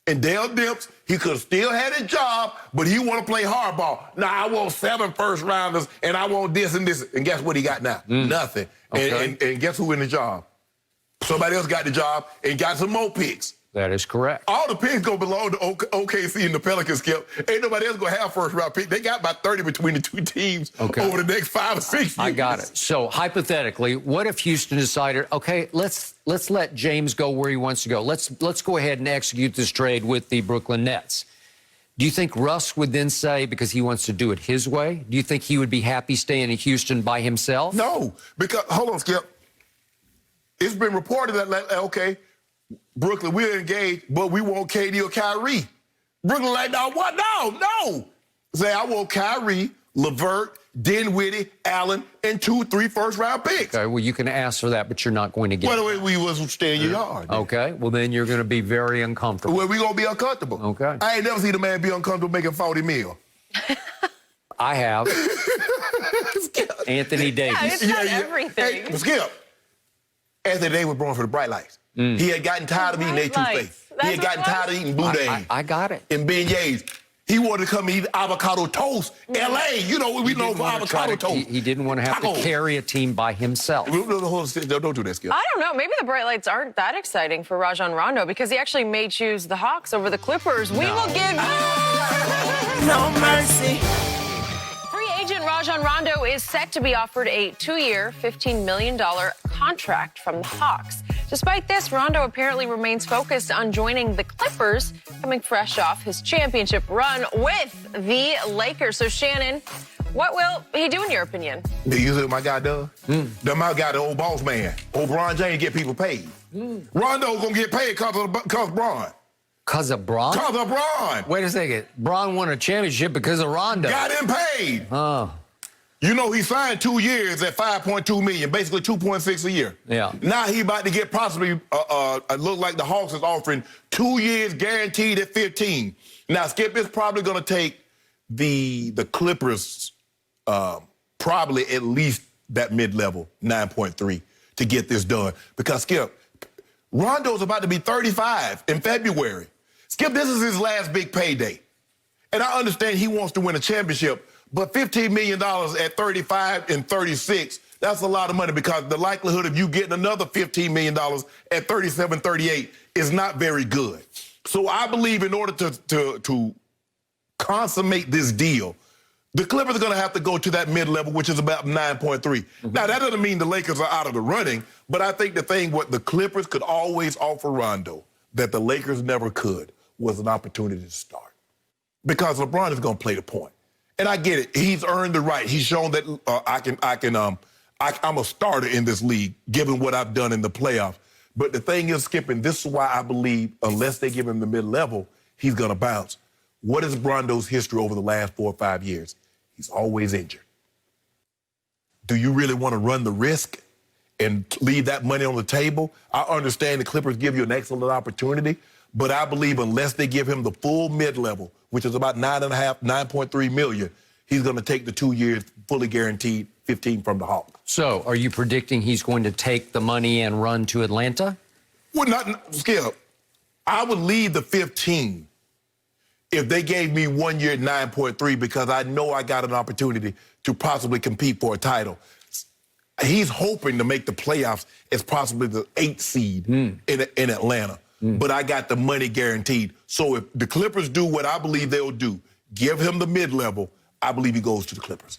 And Dale dips. He could have still had a job, but he want to play hardball. Now, I want 7 first-rounders, and I want this and this. And guess what he got now? Nothing. Okay. And guess who in the job? Somebody else got the job and got some more picks. That is correct. All the picks go belong to OKC and the Pelicans, Skip. Ain't nobody else going to have first-round picks. They got about 30 between the two teams over the next 5 or 6 years. I got it. So, hypothetically, what if Houston decided, okay, let's let James go where he wants to go. Let's go ahead and execute this trade with the Brooklyn Nets. Do you think Russ would then say, because he wants to do it his way, do you think he would be happy staying in Houston by himself? No, because, hold on, Skip. It's been reported that, okay, Brooklyn, we're engaged, but we want KD or Kyrie. Brooklyn like, no, what? No. Say, I want Kyrie, LeVert, Dinwiddie, Allen, and 2-3 first-round picks. Okay, well, you can ask for that, but you're not going to get it. Well, we was stay in your yard. Then. Okay, well, then you're going to be very uncomfortable. Well, we going to be uncomfortable. Okay. I ain't never seen a man be uncomfortable making 40 mil. I have. Anthony Davis. Yeah, it's not everything. Hey, Skip. Anthony Davis was born for the bright lights. He had gotten tired of eating A2 He had gotten tired of eating boudin. I got it. And beignets. He wanted to come eat avocado toast. L.A., you know, we know for avocado toast. He didn't want to have to carry a team by himself. Don't do that, Skip. I don't know. Maybe the bright lights aren't that exciting for Rajon Rondo because he actually may choose the Hawks over the Clippers. We will give no mercy. Free agent Rajon Rondo is set to be offered a 2-year, $15 million contract from the Hawks. Despite this, Rondo apparently remains focused on joining the Clippers, coming fresh off his championship run with the Lakers. So, Shannon, what will he do in your opinion? You see what my guy does? My guy, the old boss man. Old Bron James get people paid. Rondo's going to get paid because of Bron. Because of Bron? Because of Bron. Wait a second. Bron won a championship because of Rondo. Got him paid. Oh. You know, he signed 2 years at $5.2 million, basically $2.6 a year. Yeah. Now he about to get possibly, look like the Hawks is offering 2 years guaranteed at 15. Now, Skip, is probably going to take the Clippers probably at least that mid-level, 9.3, to get this done. Because, Skip, Rondo's about to be 35 in February. Skip, this is his last big payday. And I understand he wants to win a championship, but $15 million at 35 and 36, that's a lot of money because the likelihood of you getting another $15 million at 37, 38 is not very good. So I believe in order to consummate this deal, the Clippers are going to have to go to that mid-level, which is about 9.3. Now, that doesn't mean the Lakers are out of the running, but I think the thing what the Clippers could always offer Rondo that the Lakers never could was an opportunity to start. Because LeBron is going to play the point. And I get it. He's earned the right. He's shown that I'm a starter in this league, given what I've done in the playoffs. But the thing is, Skip, and this is why I believe unless they give him the mid-level, he's going to bounce. What is Rondo's history over the last 4 or 5 years? He's always injured. Do you really want to run the risk and leave that money on the table? I understand the Clippers give you an excellent opportunity, but I believe unless they give him the full mid-level, which is about 9.3 million, he's going to take the 2 years fully guaranteed 15 from the Hawks. So are you predicting he's going to take the money and run to Atlanta? Well, not Skip. I would leave the 15 if they gave me 1 year at 9.3 because I know I got an opportunity to possibly compete for a title. He's hoping to make the playoffs as possibly the 8th seed in Atlanta. But I got the money guaranteed. So if the Clippers do what I believe they'll do, give him the mid-level, I believe he goes to the Clippers.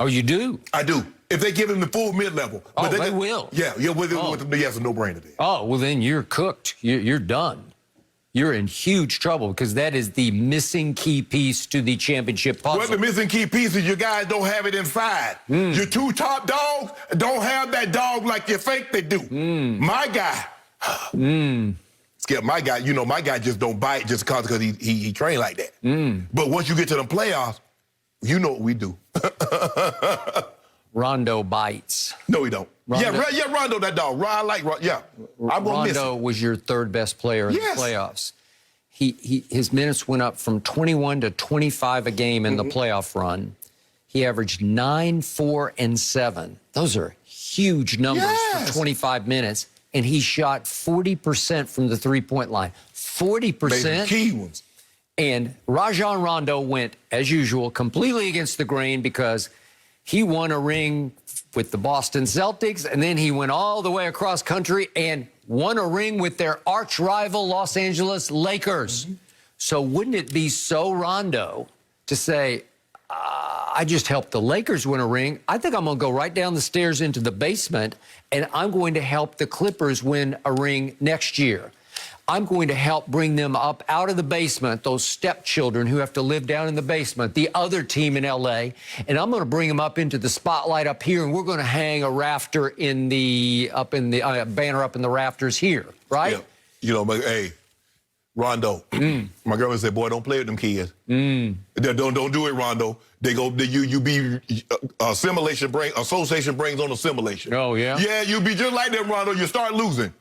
Oh, you do? I do. If they give him the full mid-level. Oh, they will? Yeah, with yes, a no-brainer there. Oh, well, then you're cooked. You're done. You're in huge trouble because that is the missing key piece to the championship puzzle. Well, the missing key piece is you guys don't have it inside. Your 2 top dogs don't have that dog like you think they do. My guy... Skip, my guy just don't bite just because he trained like that. But once you get to the playoffs, you know what we do. Rondo bites. No, he don't. Rondo, yeah, Rondo, that dog. I like Rondo. Yeah, I'm gonna miss him. Rondo was your 3rd best player in the playoffs. His minutes went up from 21 to 25 a game in the playoff run. He averaged 9, 4, and 7. Those are huge numbers for 25 minutes. And he shot 40% from the three-point line. 40%. Key ones. And Rajon Rondo went, as usual, completely against the grain because he won a ring with the Boston Celtics, and then he went all the way across country and won a ring with their arch-rival Los Angeles Lakers. So wouldn't it be so Rondo to say, I just helped the Lakers win a ring. I think I'm going to go right down the stairs into the basement, and I'm going to help the Clippers win a ring next year. I'm going to help bring them up out of the basement, those stepchildren who have to live down in the basement, the other team in L.A., and I'm going to bring them up into the spotlight up here, and we're going to hang a rafter in the, banner up in the rafters here, right? Yeah. You know, hey, Rondo, my girl said, boy, don't play with them kids. Don't do it, Rondo. They go, you be, association brings on assimilation. Oh, yeah? Yeah, you be just like them, Rondo. You start losing.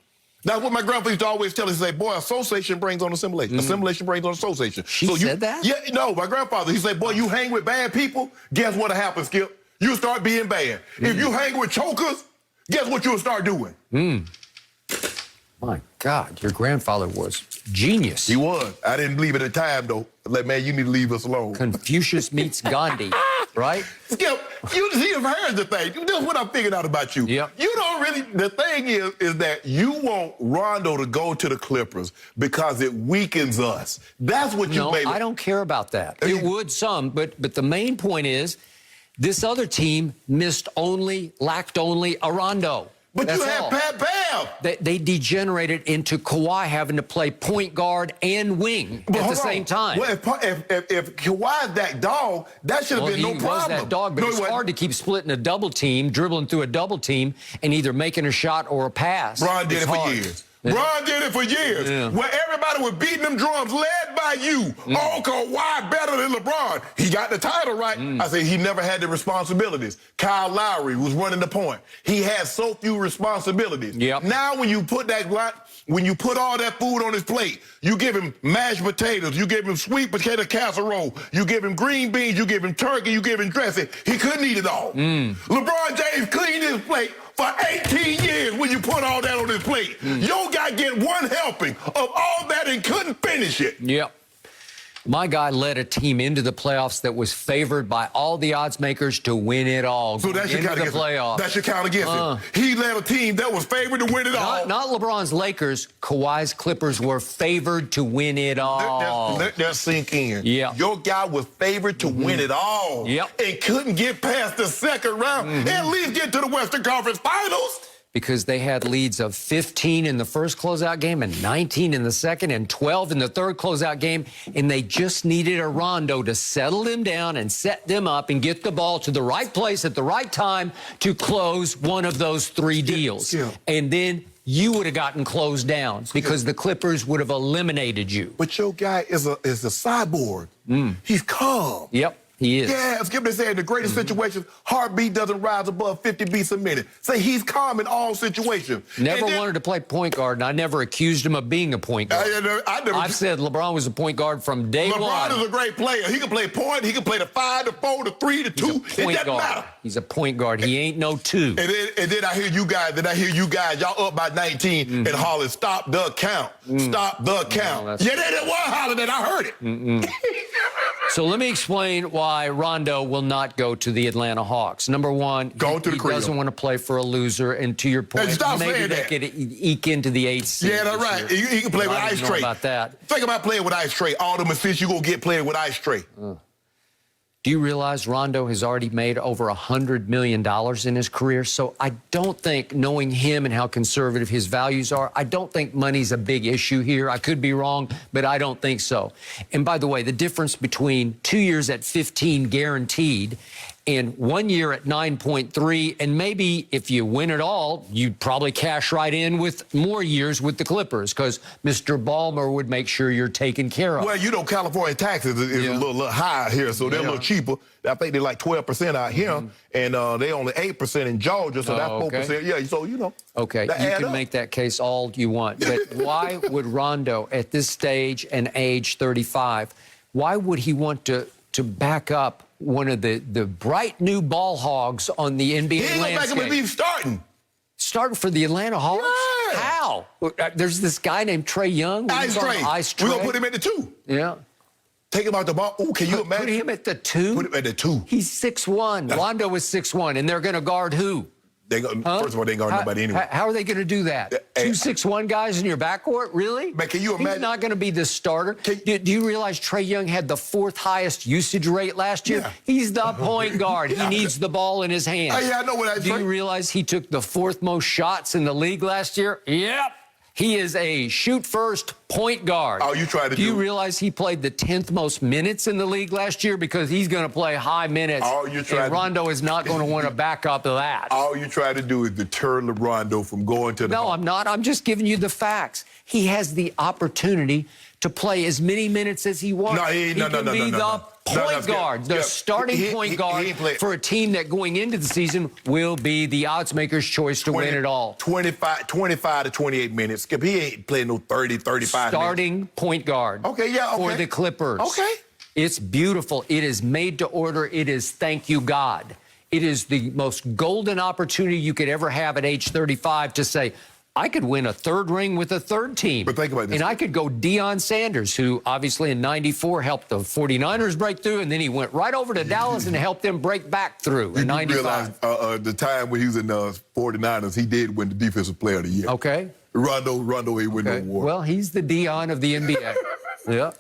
That's what my grandpa used to always tell us. He say, boy, association brings on assimilation. Assimilation brings on association. She said that? Yeah, no, my grandfather, he said, boy, you hang with bad people, guess what'll happen, Skip? You start being bad. If you hang with chokers, guess what you'll start doing? My God, your grandfather was genius. He was. I didn't believe it at the time, though. Like, man, you need to leave us alone. Confucius meets Gandhi, right? Skip, you see, here's the thing. This is what I figured out about you. Yep. You don't really, the thing is that you want Rondo to go to the Clippers because it weakens us. That's what you made. No, I don't care about that. It would some, but the main point is this other team lacked only a Rondo. But That's you had all. Pat Bev. They degenerated into Kawhi having to play point guard and wing at the same time. Well, if Kawhi's that dog, that should have been no problem. He was that dog, but it's hard to keep splitting a double team, dribbling through a double team, and either making a shot or a pass. Ron did it for years. Ron did it for years. Where everybody was beating them drums, led by you. Oh, Kawhi better than LeBron. He got the title right. I said he never had the responsibilities. Kyle Lowry was running the point. He had so few responsibilities. Now when you put all that food on his plate, you give him mashed potatoes, you give him sweet potato casserole, you give him green beans, you give him turkey, you give him dressing. He couldn't eat it all. LeBron James cleaned his plate for 18 years when you put all that on his plate. Your guy get one helping of all that and couldn't finish it. Yep. My guy led a team into the playoffs that was favored by all the odds makers to win it all. So that should count against him. That should count against him. He led a team that was favored to win it all. Not LeBron's Lakers. Kawhi's Clippers were favored to win it all. Let that sink in. Yeah. Your guy was favored to win it all. And couldn't get past the second round. At least get to the Western Conference Finals. Because they had leads of 15 in the first closeout game and 19 in the second and 12 in the third closeout game, and they just needed a Rondo to settle them down and set them up and get the ball to the right place at the right time to close one of those three deals. And then you would have gotten closed down because the Clippers would have eliminated you. But your guy is a cyborg. He's calm. Yep. He is. Yeah, Skip they said in the greatest situations, heartbeat doesn't rise above 50 beats a minute. Say he's calm in all situations. Never wanted to play point guard, and I never accused him of being a point guard. I've said LeBron was a point guard from day one. LeBron is a great player. He can play point. He can play the 5, the 4, the 3, the 2. It doesn't matter. He's a point guard. He ain't no 2. And then I hear you guys, y'all up by 19 and holler, stop the count. Stop the count. Yeah, they were hollering and I heard it. So let me explain why Rondo will not go to the Atlanta Hawks. Number one, he doesn't want to play for a loser. And to your point, maybe they could eke into the 8th seed. Yeah, that's right. He can play with Ice Tray. About that. Think about playing with Ice Tray. All the assists you going to get playing with Ice Tray. Do you realize Rondo has already made over $100 million in his career? So I don't think, knowing him and how conservative his values are, I don't think money's a big issue here. I could be wrong, but I don't think so. And by the way, the difference between 2 years at 15 guaranteed and 1 year at 9.3, and maybe if you win it all, you'd probably cash right in with more years with the Clippers because Mr. Ballmer would make sure you're taken care of. Well, you know, California taxes is a little high here, so they're a little cheaper. I think they're like 12% out here, and they only 8% in Georgia, so that's 4%. Yeah, so, you know. Okay, you can make that case all you want, but why would Rondo, at this stage and age 35, why would he want to back up one of the bright new ball hogs on the NBA landscape? He ain't gonna back him if he's starting. Starting for the Atlanta Hawks? Yeah. How? There's this guy named Trae Young. Ice Trae. We're going to put him at the 2. Yeah. Take him out the ball. Ooh, can you imagine? Put him at the 2? Put him at the 2. He's 6'1". Rondo is 6'1", and they're going to guard who? First of all, they ain't guard nobody anyway. How are they going to do that? 2 6'1" guys in your backcourt? Really? Man, can you imagine? He's not going to be the starter. Do you realize Trae Young had the 4th highest usage rate last year? Yeah. He's the point guard. He needs the ball in his hands. Yeah, I know what I Do you realize he took the 4th most shots in the league last year? Yep. He is a shoot-first point guard. Oh, you tried to do you realize he played the 10th most minutes in the league last year? Because he's going to play high minutes. And Rondo is not going to want to back up of that. All you try to do is deter Rondo from going to the No, I'm not. I'm just giving you the facts. He has the opportunity to play as many minutes as he wants. No, he can be the point guard, the starting point guard for a team that going into the season will be the odds maker's choice to win it all. 25 to 28 minutes. Skip, he ain't playing no 30, 35 starting minutes. Point guard. Okay, yeah, okay. For the Clippers. Okay. It's beautiful. It is made to order. It is thank you, God. It is the most golden opportunity you could ever have at age 35 to say, I could win a third ring with a third team. But think about this. And I could go Deion Sanders, who obviously in 94 helped the 49ers break through, and then he went right over to Dallas and helped them break back through in 95. Realize, the time when he was in the 49ers, he did win the Defensive Player of the Year. Okay. Rondo ain't win no award. Well, he's the Deion of the NBA. Yeah.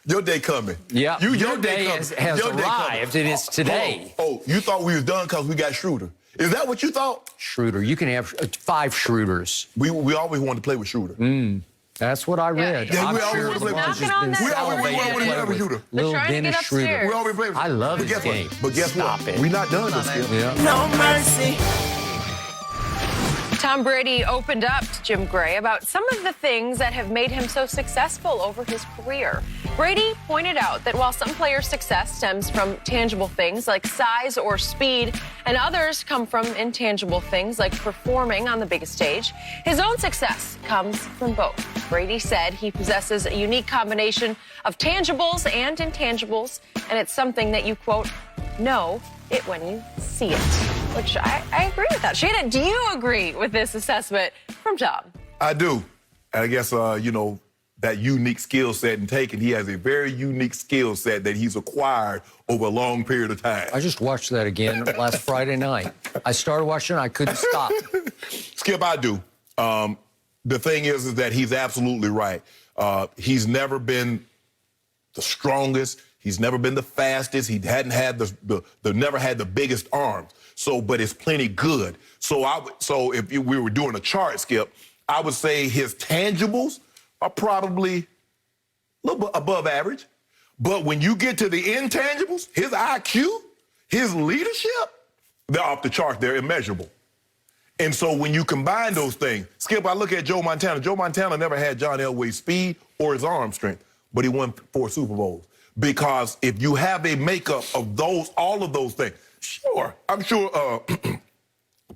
Your day coming. Yeah. Your day has arrived, and it's today. Oh, you thought we was done because we got Schroeder. Is that what you thought? Schroeder. You can have 5 Schroeders. We always wanted to play with Schroeder. That's what I read. Yeah, we always want to play with Schroeder. We always want to play with Schroeder. Little Dennis Schroeder. We always play with Schroeder. I love his game. But guess what? We're not done this year. No mercy. Tom Brady opened up to Jim Gray about some of the things that have made him so successful over his career. Brady pointed out that while some players' success stems from tangible things like size or speed, and others come from intangible things like performing on the biggest stage, his own success comes from both. Brady said he possesses a unique combination of tangibles and intangibles, and it's something that you, quote, know it when you see it, which I agree with that. Shannon, do you agree with this assessment from Tom? I do. And I guess, that unique skill set and taken, he has a very unique skill set that he's acquired over a long period of time. I just watched that again last Friday night. I started watching it, I couldn't stop. Skip, I do. The thing is that he's absolutely right. He's never been the strongest. He's never been the fastest. He hadn't had never had the biggest arms. But it's plenty good. So if we were doing a chart, Skip, I would say his tangibles are probably a little bit above average. But when you get to the intangibles, his IQ, his leadership, they're off the chart. They're immeasurable. And so when you combine those things, Skip, I look at Joe Montana. Joe Montana never had John Elway's speed or his arm strength, but he won 4 Super Bowls. Because if you have a makeup of all of those things, sure, I'm sure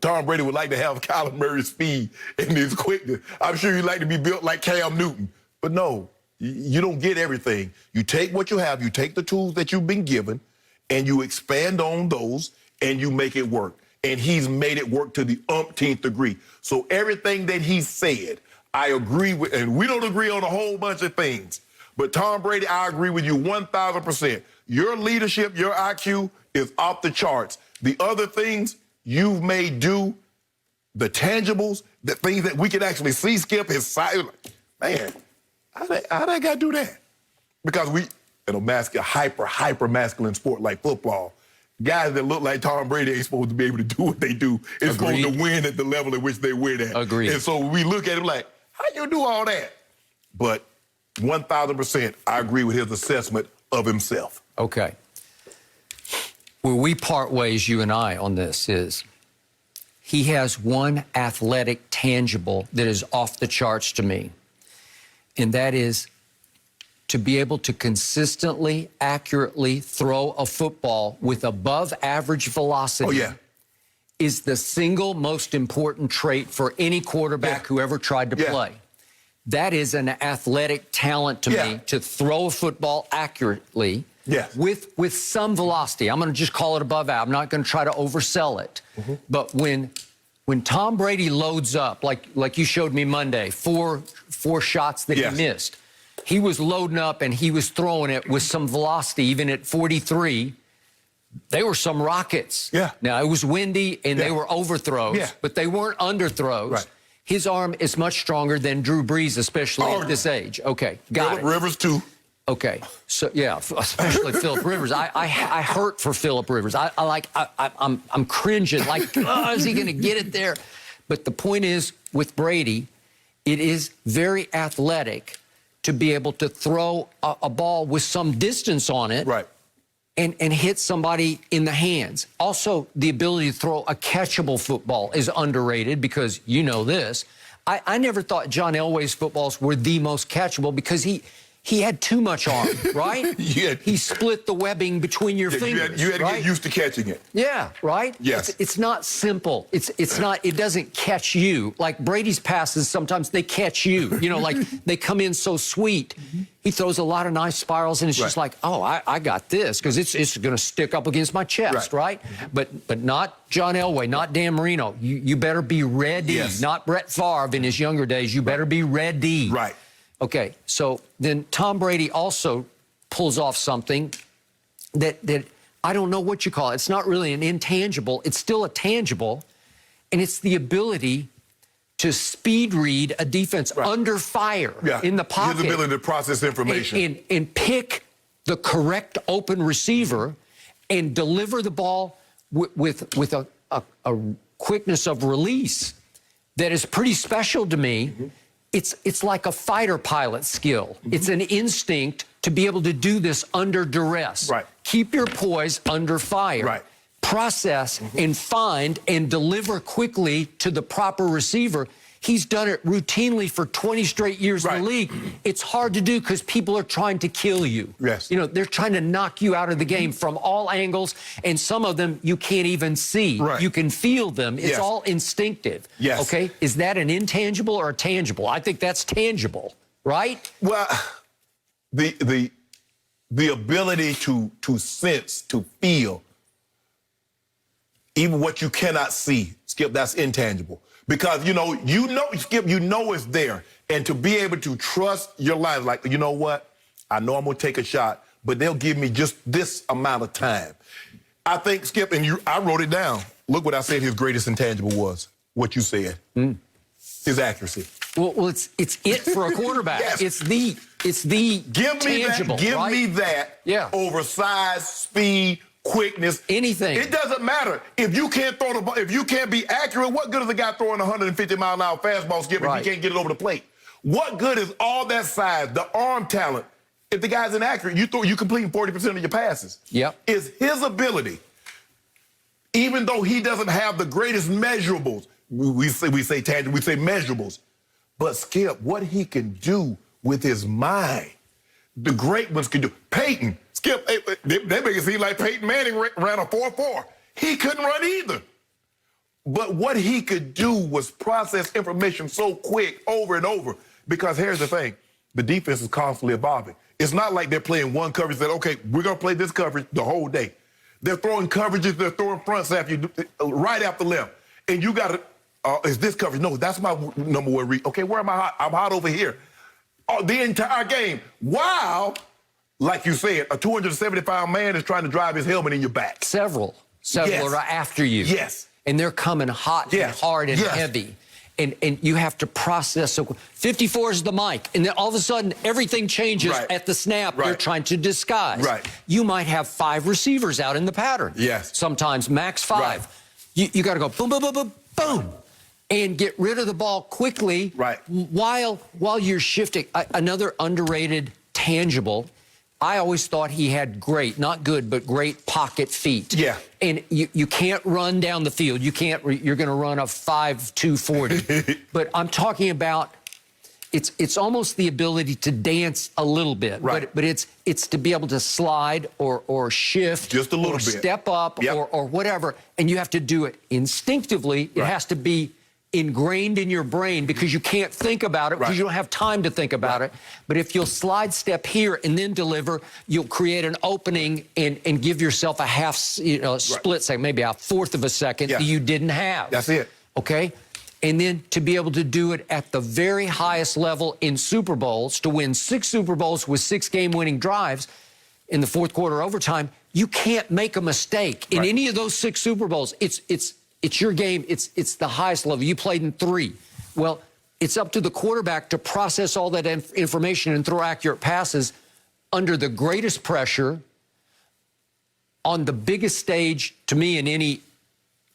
Tom Brady would like to have Kyler Murray's speed and his quickness. I'm sure he'd like to be built like Cam Newton. But no, you don't get everything. You take what you have, you take the tools that you've been given, and you expand on those, and you make it work. And he's made it work to the umpteenth degree. So everything that he said, I agree with, and we don't agree on a whole bunch of things. But Tom Brady, I agree with you 1,000%. Your leadership, your IQ is off the charts. The other things you've made do, the tangibles, the things that we can actually see, Skip, his size. Man, how that guy do that? Because in a hyper masculine sport like football, guys that look like Tom Brady ain't supposed to be able to do what they do. It's supposed to win at the level at which they win at. Agreed. And so we look at him like, how you do all that? But 1,000%, I agree with his assessment of himself. Okay. Where we part ways, you and I, on this is he has one athletic tangible that is off the charts to me, and that is to be able to consistently, accurately throw a football with above average velocity. Is the single most important trait for any quarterback who ever tried to play. That is an athletic talent to me, to throw a football accurately with some velocity. I'm going to just call it above average. I'm not going to try to oversell it. But when Tom Brady loads up, like you showed me Monday, four shots that he missed, he was loading up and he was throwing it with some velocity, even at 43. They were some rockets. Now, it was windy and they were overthrows, but they weren't underthrows. His arm is much stronger than Drew Brees, especially at this age. Okay, got it. Rivers, too. Okay, so especially Phillip Rivers. I hurt for Phillip Rivers. I'm cringing. Like, is he going to get it there? But the point is, with Brady, It is very athletic to be able to throw a ball with some distance on it. Right. And hit somebody in the hands. Also, the ability to throw a catchable football is underrated because you know this. I never thought John Elway's footballs were the most catchable because he had too much arm, right? He split the webbing between your fingers. You had to right? get used to catching it. Yeah, right? Yes. It's not simple. It's not, it doesn't catch you. Like Brady's passes, sometimes they catch you. You know, like they come in so sweet. He throws a lot of nice spirals, and it's just like, oh, I got this, because it's going to stick up against my chest, right? But not John Elway, not Dan Marino. You better be ready. Yes. Not Brett Favre in his younger days. You better be ready. Right. Okay, so then Tom Brady also pulls off something that I don't know what you call it. It's not really an intangible. It's still a tangible, and it's the ability to speed read a defense under fire in the pocket. His ability to process information. And pick the correct open receiver and deliver the ball with a quickness of release that is pretty special to me. It's like a fighter pilot skill. It's an instinct to be able to do this under duress. Right. Keep your poise under fire. Right. Process and find and deliver quickly to the proper receiver. He's done it routinely for 20 straight years in the league. It's hard to do because people are trying to kill you. Yes. You know, they're trying to knock you out of the game from all angles, and some of them you can't even see. Right. You can feel them. It's Yes. all instinctive. Yes. Okay? Is that an intangible or a tangible? I think that's tangible, right? Well, the ability to sense, to feel, even what you cannot see, Skip, that's intangible. Because, Skip, you know it's there. And to be able to trust your life, like, you know what? I know I'm going to take a shot, but they'll give me just this amount of time. I think, Skip, and I wrote it down. Look what I said his greatest intangible was, what you said. His accuracy. Well, it's it for a quarterback. Yes. It's the tangible, Give me that over size, speed, quickness. Anything. It doesn't matter. If you can't throw the ball, if you can't be accurate, what good is a guy throwing a 150-mile-an-hour fastball, Skip, if he can't get it over the plate? What good is all that size, the arm talent, if the guy's inaccurate? You completing 40% of your passes. Yep. It's his ability, even though he doesn't have the greatest measurables. We say tangible, we say measurables. But Skip, what he can do with his mind, the great ones can do. Peyton, Skip, they make it seem like Peyton Manning ran a 4.4. He couldn't run either. But what he could do was process information so quick over and over. Because here's the thing, the defense is constantly evolving. It's not like they're playing one coverage that, okay, we're going to play this coverage the whole day. They're throwing coverages, they're throwing fronts after right after left. And you got to, is this coverage? No, that's my number one read. Okay, where am I hot? I'm hot over here. The entire game. While, like you said, a 275 man is trying to drive his helmet in your back. Several are after you. Yes. And they're coming hot and hard and heavy. And you have to process. So 54 is the mic. And then all of a sudden, everything changes at the snap. They're trying to disguise. You might have 5 receivers out in the pattern. Yes. Sometimes max 5. You got to go boom, boom, boom, boom, boom. And get rid of the ball quickly while you're shifting. Another underrated tangible, I always thought he had great, not good, but great pocket feet. Yeah. And you can't run down the field. You can't, you're going to run a 5.2 40. But I'm talking about, it's almost the ability to dance a little bit. But it's to be able to slide or shift. Just a little bit. Step up or whatever. And you have to do it instinctively. It has to be ingrained in your brain because you can't think about it because you don't have time to think about it. But if you'll slide step here and then deliver, you'll create an opening and give yourself a half, split second, maybe a fourth of a second that you didn't have. That's it. Okay? And then to be able to do it at the very highest level in Super Bowls, to win 6 Super Bowls with 6 game-winning drives in the fourth quarter overtime, you can't make a mistake. In any of those 6 Super Bowls, it's your game. It's the highest level. You played in 3. Well, it's up to the quarterback to process all that information and throw accurate passes under the greatest pressure on the biggest stage, to me, in any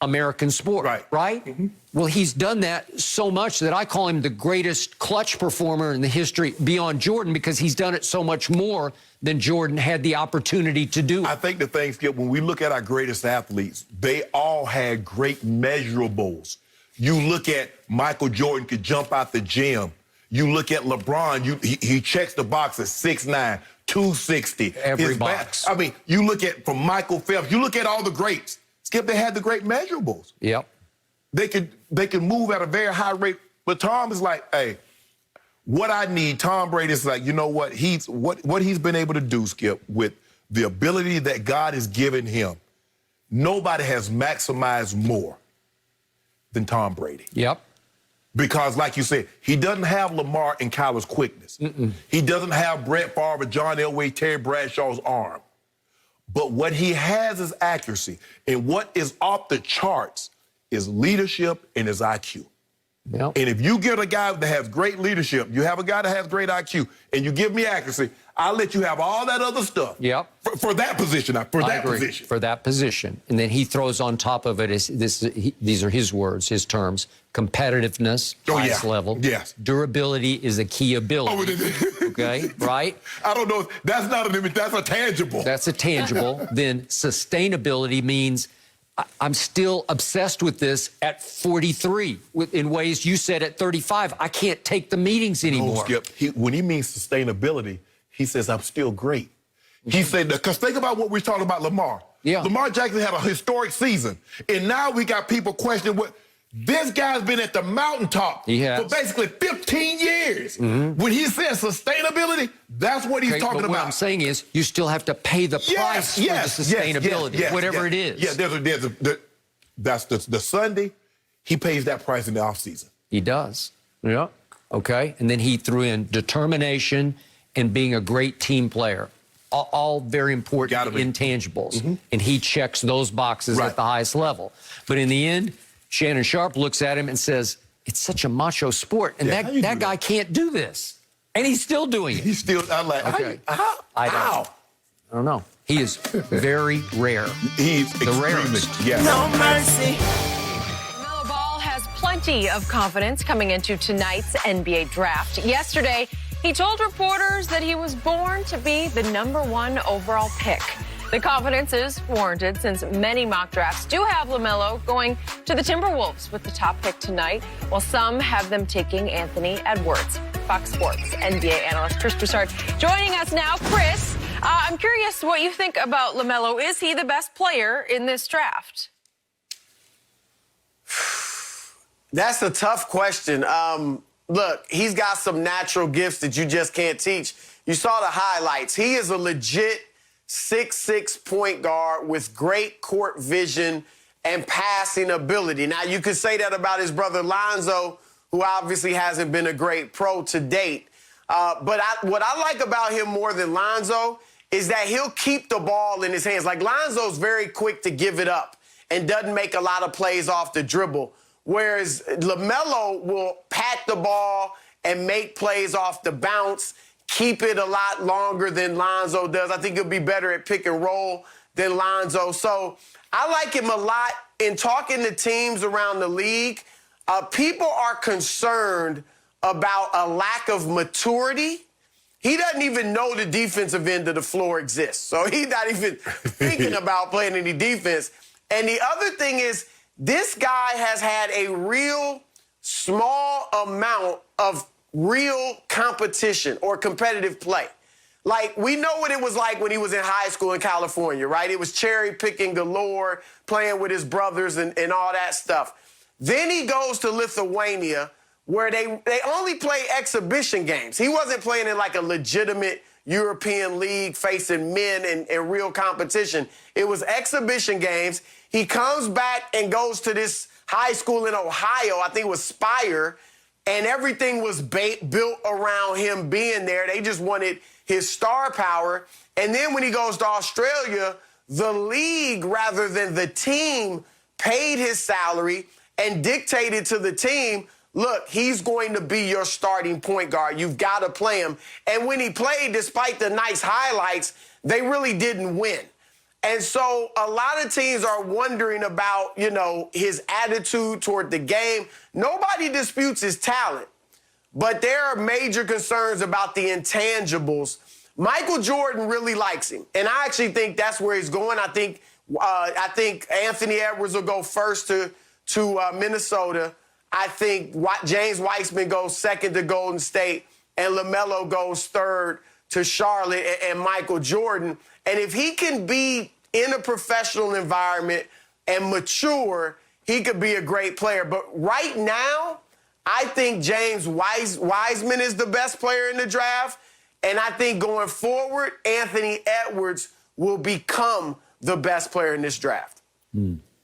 American sport, right? Mm-hmm. Well, he's done that so much that I call him the greatest clutch performer in the history beyond Jordan, because he's done it so much more than Jordan had the opportunity to do. I think the thing, Skip, when we look at our greatest athletes, they all had great measurables. You look at Michael Jordan could jump out the gym. You look at LeBron, he checks the box at 6'9", 260. Every box. I mean, you look at from Michael Phelps, you look at all the greats. Skip, they had the great measurables. Yep. They could move at a very high rate. But Tom is like, hey, what I need, Tom Brady is like, you know what? What he's been able to do, Skip, with the ability that God has given him, nobody has maximized more than Tom Brady. Yep. Because, like you said, he doesn't have Lamar and Kyler's quickness. He doesn't have Brett Favre, John Elway, Terry Bradshaw's arm. But what he has is accuracy. And what is off the charts is leadership and his IQ. Yep. And if you get a guy that has great leadership, you have a guy that has great IQ, and you give me accuracy, I'll let you have all that other stuff. Yep. For that position, position. For that position. And then he throws on top of it, these are his words, his terms, competitiveness, highest level. Yes. Durability is a key ability. Okay, right? I don't know. That's not an image. That's a tangible. That's a tangible. Then sustainability means I'm still obsessed with this at 43 in ways you said at 35. I can't take the meetings anymore. No, Skip. When he means sustainability, he says, I'm still great. He said, because think about what we're talking about Lamar. Yeah. Lamar Jackson had a historic season. And now we got people questioning what. This guy's been at the mountaintop for basically 15 years. When he says sustainability, that's what he's talking about. What I'm saying is you still have to pay the price for the sustainability, whatever it is. Yeah, that's the Sunday. He pays that price in the offseason. He does. Yeah. Okay. And then he threw in determination and being a great team player. All very important intangibles. And he checks those boxes at the highest level. But in the end, Shannon Sharpe looks at him and says, it's such a macho sport, and that guy can't do this. And he's still doing it. He's still, I'm like, okay. How? I don't know. He is very rare. He's the rarest. Yes. No mercy. LaMelo Ball has plenty of confidence coming into tonight's NBA draft. Yesterday, he told reporters that he was born to be the #1 overall pick. The confidence is warranted since many mock drafts do have LaMelo going to the Timberwolves with the top pick tonight, while some have them taking Anthony Edwards. Fox Sports NBA analyst Chris Broussard joining us now. Chris, I'm curious what you think about LaMelo. Is he the best player in this draft? That's a tough question. Look, he's got some natural gifts that you just can't teach. You saw the highlights. He is a legit 6'6" point guard with great court vision and passing ability. Now, you could say that about his brother Lonzo, who obviously hasn't been a great pro to date. But what I like about him more than Lonzo is that he'll keep the ball in his hands. Like, Lonzo's very quick to give it up and doesn't make a lot of plays off the dribble, whereas LaMelo will pat the ball and make plays off the bounce, keep it a lot longer than Lonzo does. I think he'll be better at pick and roll than Lonzo. So I like him a lot. In talking to teams around the league, people are concerned about a lack of maturity. He doesn't even know the defensive end of the floor exists. So he's not even thinking about playing any defense. And the other thing is, this guy has had a real small amount of real competition or competitive play. Like, we know what it was like when he was in high school in California, right? It was cherry picking galore, playing with his brothers and all that stuff. Then he goes to Lithuania, where they only play exhibition games. He wasn't playing in like a legitimate European league facing men in real competition. It was exhibition games. He comes back and goes to this high school in Ohio, I think it was Spire, and everything was built around him being there. They just wanted his star power. And then when he goes to Australia, the league, rather than the team, paid his salary and dictated to the team, look, he's going to be your starting point guard. You've got to play him. And when he played, despite the nice highlights, they really didn't win. And so a lot of teams are wondering about, you know, his attitude toward the game. Nobody disputes his talent, but there are major concerns about the intangibles. Michael Jordan really likes him, and I actually think that's where he's going. I think Anthony Edwards will go first to Minnesota. I think James Wiseman goes second to Golden State, and LaMelo goes third to Charlotte and Michael Jordan. And if he can be in a professional environment and mature, he could be a great player. But right now, I think James Wiseman is the best player in the draft. And I think going forward, Anthony Edwards will become the best player in this draft.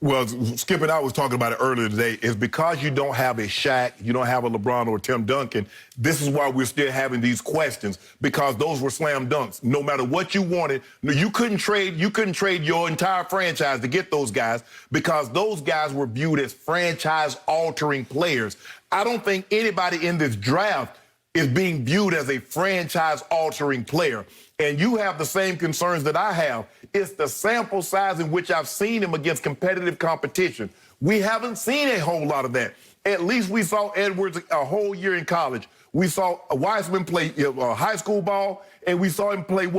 Well, Skip and I was talking about it earlier today. It's because you don't have a Shaq, you don't have a LeBron or Tim Duncan. This is why we're still having these questions, because those were slam dunks. No matter what you wanted, you couldn't trade your entire franchise to get those guys, because those guys were viewed as franchise-altering players. I don't think anybody in this draft is being viewed as a franchise-altering player. And you have the same concerns that I have. It's the sample size in which I've seen him against competitive competition. We haven't seen a whole lot of that. At least we saw Edwards a whole year in college. We saw Wiseman play high school ball, and we saw him play,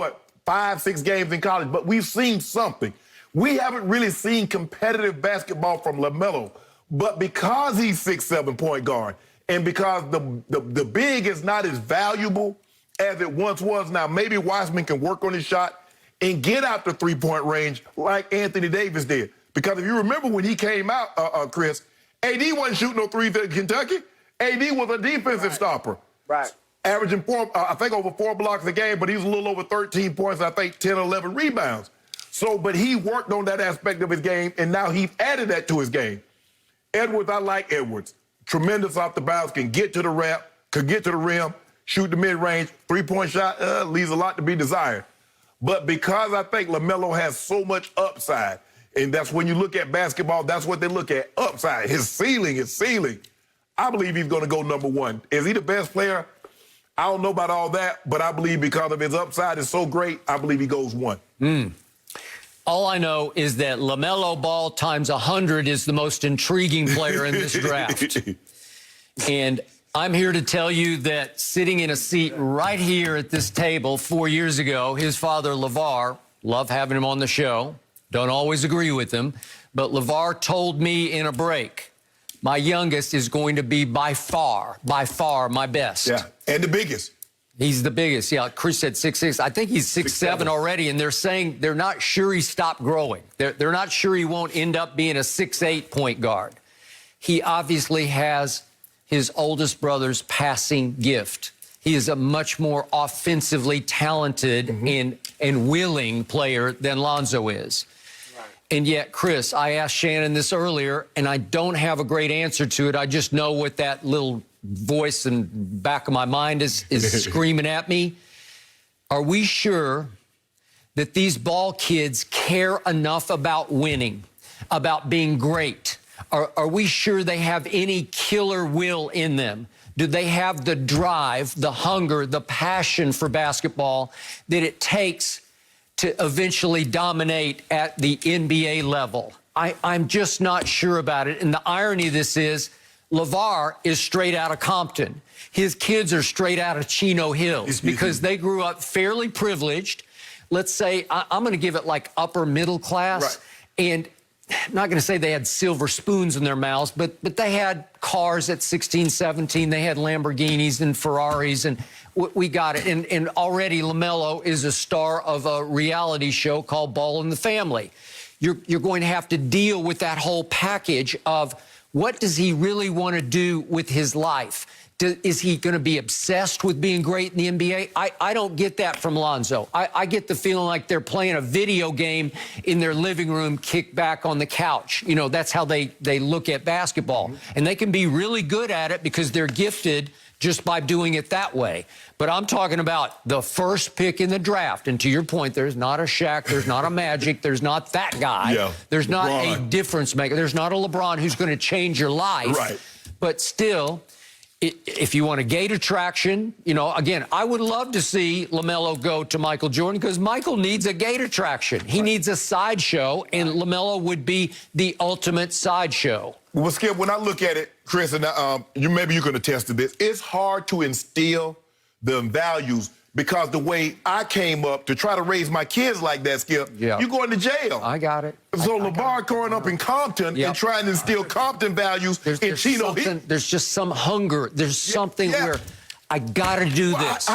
5, 6 games in college. But we've seen something. We haven't really seen competitive basketball from LaMelo. But because he's 6'7" point guard, and because the big is not as valuable as it once was, now maybe Wiseman can work on his shot and get out the three-point range like Anthony Davis did. Because if you remember when he came out, Chris, AD wasn't shooting no threes at Kentucky. AD was a defensive stopper. Right. Averaging over 4 blocks a game, but he was a little over 13 points, I think 10 or 11 rebounds. So, but he worked on that aspect of his game, and now he's added that to his game. Edwards, I like Edwards. Tremendous off the bounce, can get to the rack, could get to the rim, shoot the mid-range, three-point shot, leaves a lot to be desired. But because I think LaMelo has so much upside, and that's when you look at basketball, that's what they look at, upside. His ceiling. I believe he's going to go number 1. Is he the best player? I don't know about all that, but I believe because of his upside is so great, I believe he goes 1. All I know is that LaMelo Ball times 100 is the most intriguing player in this draft. And I'm here to tell you that sitting in a seat right here at this table 4 years ago, his father, LeVar, love having him on the show, don't always agree with him, but LeVar told me in a break, my youngest is going to be by far my best. Yeah, and the biggest. He's the biggest. Yeah, Chris said 6'6". I think he's 6'7" already, and they're saying they're not sure he stopped growing. They're not sure he won't end up being a 6'8" point guard. He obviously has his oldest brother's passing gift. He is a much more offensively talented and willing player than Lonzo is. Right. And yet, Chris, I asked Shannon this earlier, and I don't have a great answer to it. I just know what that little voice in back of my mind is screaming at me. Are we sure that these ball kids care enough about winning, about being great? Are we sure they have any killer will in them? Do they have the drive, the hunger, the passion for basketball that it takes to eventually dominate at the NBA level? I'm just not sure about it. And the irony of this is, LeVar is straight out of Compton. His kids are straight out of Chino Hills because they grew up fairly privileged. Let's say, I'm going to give it like upper middle class. Right. And I'm not going to say they had silver spoons in their mouths, but they had cars at 16, 17. They had Lamborghinis and Ferraris, and we got it. And already LaMelo is a star of a reality show called Ball in the Family. You're going to have to deal with that whole package of what does he really want to do with his life? Is he going to be obsessed with being great in the NBA? I don't get that from Lonzo. I get the feeling like they're playing a video game in their living room, kicked back on the couch. You know, that's how they look at basketball. And they can be really good at it because they're gifted just by doing it that way. But I'm talking about the first pick in the draft. And to your point, there's not a Shaq, there's not a Magic, there's not that guy. Yeah, there's not a difference maker. There's not a LeBron who's going to change your life. Right. But still, If you want to gate attraction, you know, again, I would love to see LaMelo go to Michael Jordan because Michael needs a gate attraction. He needs a sideshow, and LaMelo would be the ultimate sideshow. Well, Skip, when I look at it, Chris, and maybe you can attest to this, it's hard to instill the values because the way I came up to try to raise my kids like that, Skip, you going to jail. I got it. So LeVar growing up in Compton and trying to instill Compton values in Chino. There's just some hunger. There's something where I got to do this.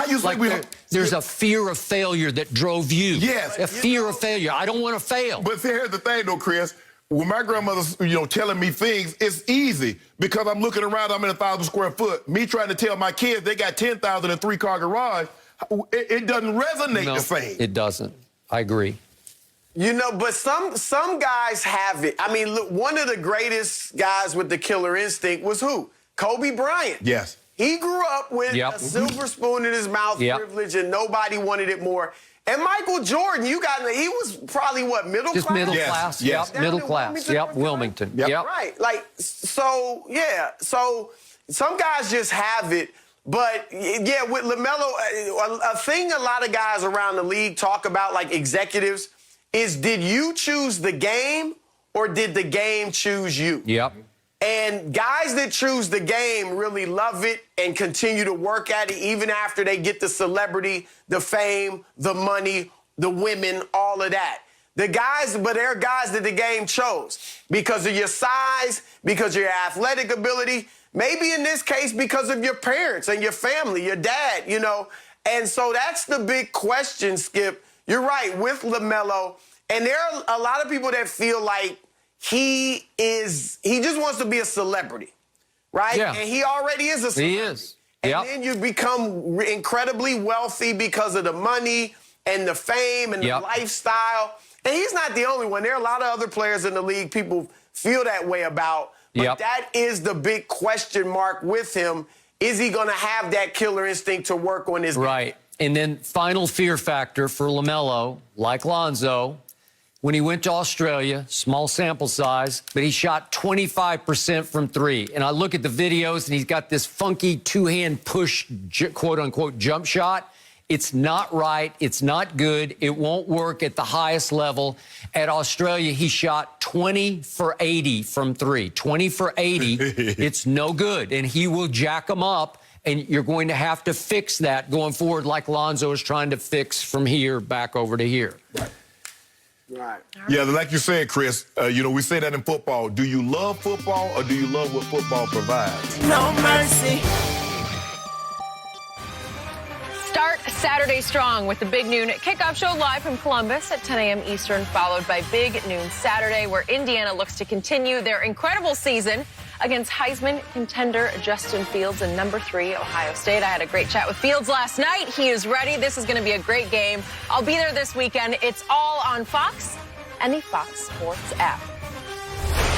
There's a fear of failure that drove you. Yes. A fear of failure. I don't want to fail. But see, here's the thing, though, Chris. When my grandmother's, telling me things, it's easy because I'm looking around, I'm in 1,000 square foot. Me trying to tell my kids they got 10,000 in a 3-car garage, it doesn't resonate the same. It doesn't. I agree. You know, but some guys have it. I mean, look, one of the greatest guys with the killer instinct was who? Kobe Bryant. Yes. He grew up with a silver spoon in his mouth, privilege, and nobody wanted it more. And Michael Jordan, he was probably what, middle class? Just middle class. Yes. Yep, middle class. Yep, Wilmington. Yep. Right. Like, so, yeah. So some guys just have it. But, yeah, with LaMelo, a thing a lot of guys around the league talk about, like executives, is did you choose the game or did the game choose you? Yep. And guys that choose the game really love it and continue to work at it even after they get the celebrity, the fame, the money, the women, all of that. There are guys that the game chose because of your size, because of your athletic ability, maybe in this case because of your parents and your family, your dad, And so that's the big question, Skip. You're right, with LaMelo. And there are a lot of people that feel like he just wants to be a celebrity, right? Yeah. And he already is a celebrity. He is. And then you become incredibly wealthy because of the money and the fame and the lifestyle. And he's not the only one. There are a lot of other players in the league people feel that way about. But that is the big question mark with him. Is he going to have that killer instinct to work on his game? Right. And then final fear factor for LaMelo, like Lonzo, when he went to Australia, small sample size, but he shot 25% from 3. And I look at the videos, and he's got this funky two-hand push, quote-unquote, jump shot. It's not right. It's not good. It won't work at the highest level. At Australia, he shot 20 for 80 from 3. 20 for 80. It's no good. And he will jack them up, and you're going to have to fix that going forward like Lonzo is trying to fix from here back over to here. Right. Yeah, like you said, Chris, we say that in football. Do you love football or do you love what football provides? No mercy. Start Saturday strong with the Big Noon Kickoff Show live from Columbus at 10 a.m. Eastern, followed by Big Noon Saturday, where Indiana looks to continue their incredible season against Heisman contender Justin Fields and number 3 Ohio State. I had a great chat with Fields last night. He is ready. This is going to be a great game. I'll be there this weekend. It's all on Fox and the Fox Sports app.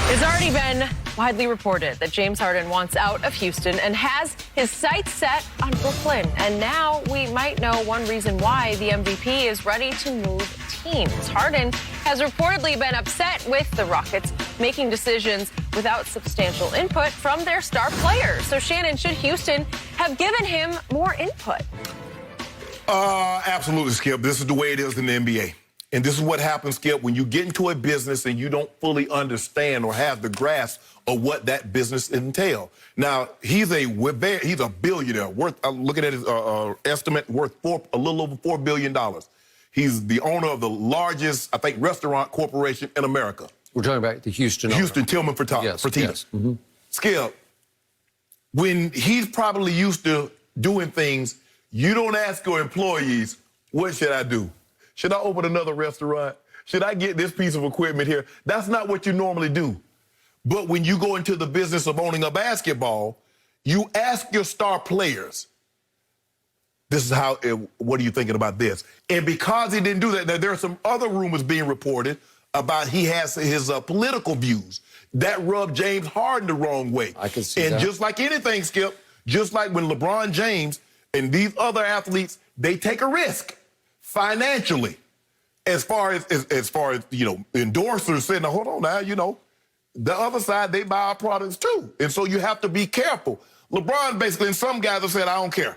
It's already been widely reported that James Harden wants out of Houston and has his sights set on Brooklyn. And now we might know one reason why the MVP is ready to move teams. Harden has reportedly been upset with the Rockets making decisions without substantial input from their star players. So, Shannon, should Houston have given him more input? Absolutely, Skip. This is the way it is in the NBA. And this is what happens, Skip, when you get into a business and you don't fully understand or have the grasp of what that business entails. Now, he's a billionaire. I'm looking at his estimate, worth a little over $4 billion. He's the owner of the largest, I think, restaurant corporation in America. We're talking about the Houston Tillman Fertitta. Yes. Mm-hmm. Skip, when he's probably used to doing things, you don't ask your employees, what should I do? Should I open another restaurant? Should I get this piece of equipment here? That's not what you normally do. But when you go into the business of owning a basketball, you ask your star players, what are you thinking about this? And because he didn't do that, there are some other rumors being reported about he has his political views. That rubbed James Harden the wrong way. I can see that. And just like anything, Skip, just like when LeBron James and these other athletes, they take a risk financially. As far as endorsers saying, hold on now, the other side, they buy our products too. And so you have to be careful. LeBron basically, and some guys have said, I don't care.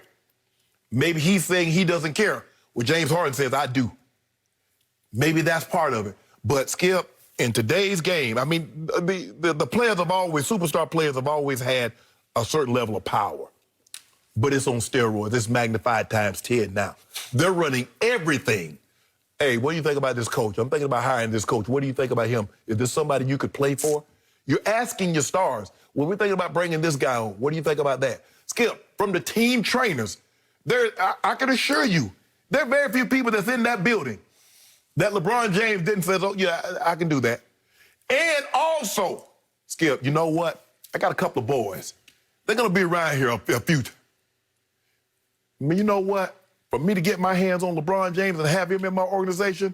Maybe he's saying he doesn't care. Well, James Harden says, I do. Maybe that's part of it. But, Skip, in today's game, I mean, the players have always, superstar players have always had a certain level of power. But it's on steroids. It's magnified times 10 now. They're running everything. Hey, what do you think about this coach? I'm thinking about hiring this coach. What do you think about him? Is this somebody you could play for? You're asking your stars. Well, we're thinking about bringing this guy on. What do you think about that? Skip, from the team trainers, I can assure you, there are very few people that's in that building that LeBron James didn't say, oh, yeah, I can do that. And also, Skip, you know what? I got a couple of boys. They're going to be around here a few. I mean, you know what? For me to get my hands on LeBron James and have him in my organization,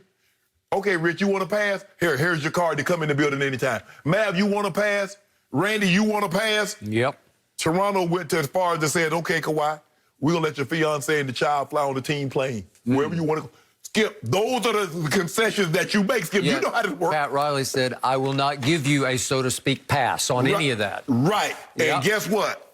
okay, Rich, you want to pass? Here's your card to come in the building anytime. Mav, you want to pass? Randy, you want to pass? Yep. Toronto went to as far as they said, okay, Kawhi, we're going to let your fiancé and the child fly on the team plane. Wherever you want to go. Skip, those are the concessions that you make. Skip, you know how this works. Pat Riley said, I will not give you a, so to speak, pass on any of that. Right. Yep. And guess what?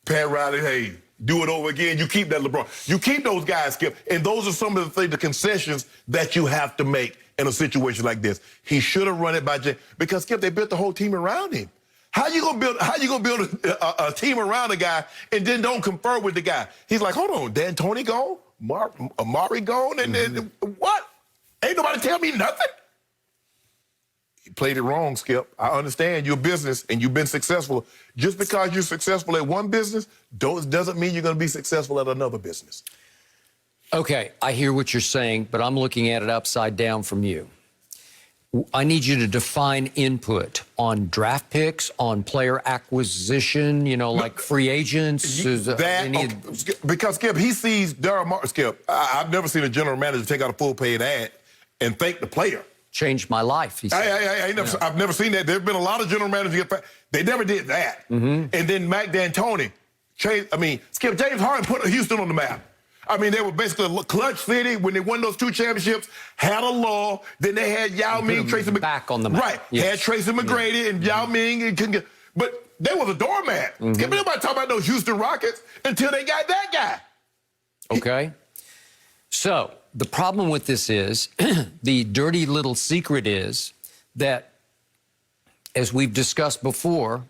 Pat Riley, hey, do it over again. You keep that LeBron. You keep those guys, Skip. And those are some of the concessions that you have to make in a situation like this. He should have run it by Jay. Because, Skip, they built the whole team around him. How you gonna build a team around a guy and then don't confer with the guy? He's like, hold on, D'Antoni gone? Amari gone? And then what? Ain't nobody tell me nothing? He played it wrong, Skip. I understand your business and you've been successful. Just because you're successful at one business doesn't mean you're going to be successful at another business. Okay, I hear what you're saying, but I'm looking at it upside down from you. I need you to define input on draft picks, on player acquisition, you know, like free agents. Because, Skip, he sees Daryl Morey. Skip, I've never seen a general manager take out a full-paid ad and thank the player. Changed my life, he said. I've never seen that. There have been a lot of general managers they never did that. And then Mac D'Antoni Skip, James Harden put Houston on the map. I mean, they were basically a clutch city when they won those 2 championships, had a law, then they had Yao Ming, Tracy McGrady. Back on the map. Right. Yes. Had Tracy McGrady and Yao Ming. But they was a doormat. Skip, nobody talk about those Houston Rockets until they got that guy. Okay. So the problem with this is, the dirty little secret is that, as we've discussed before,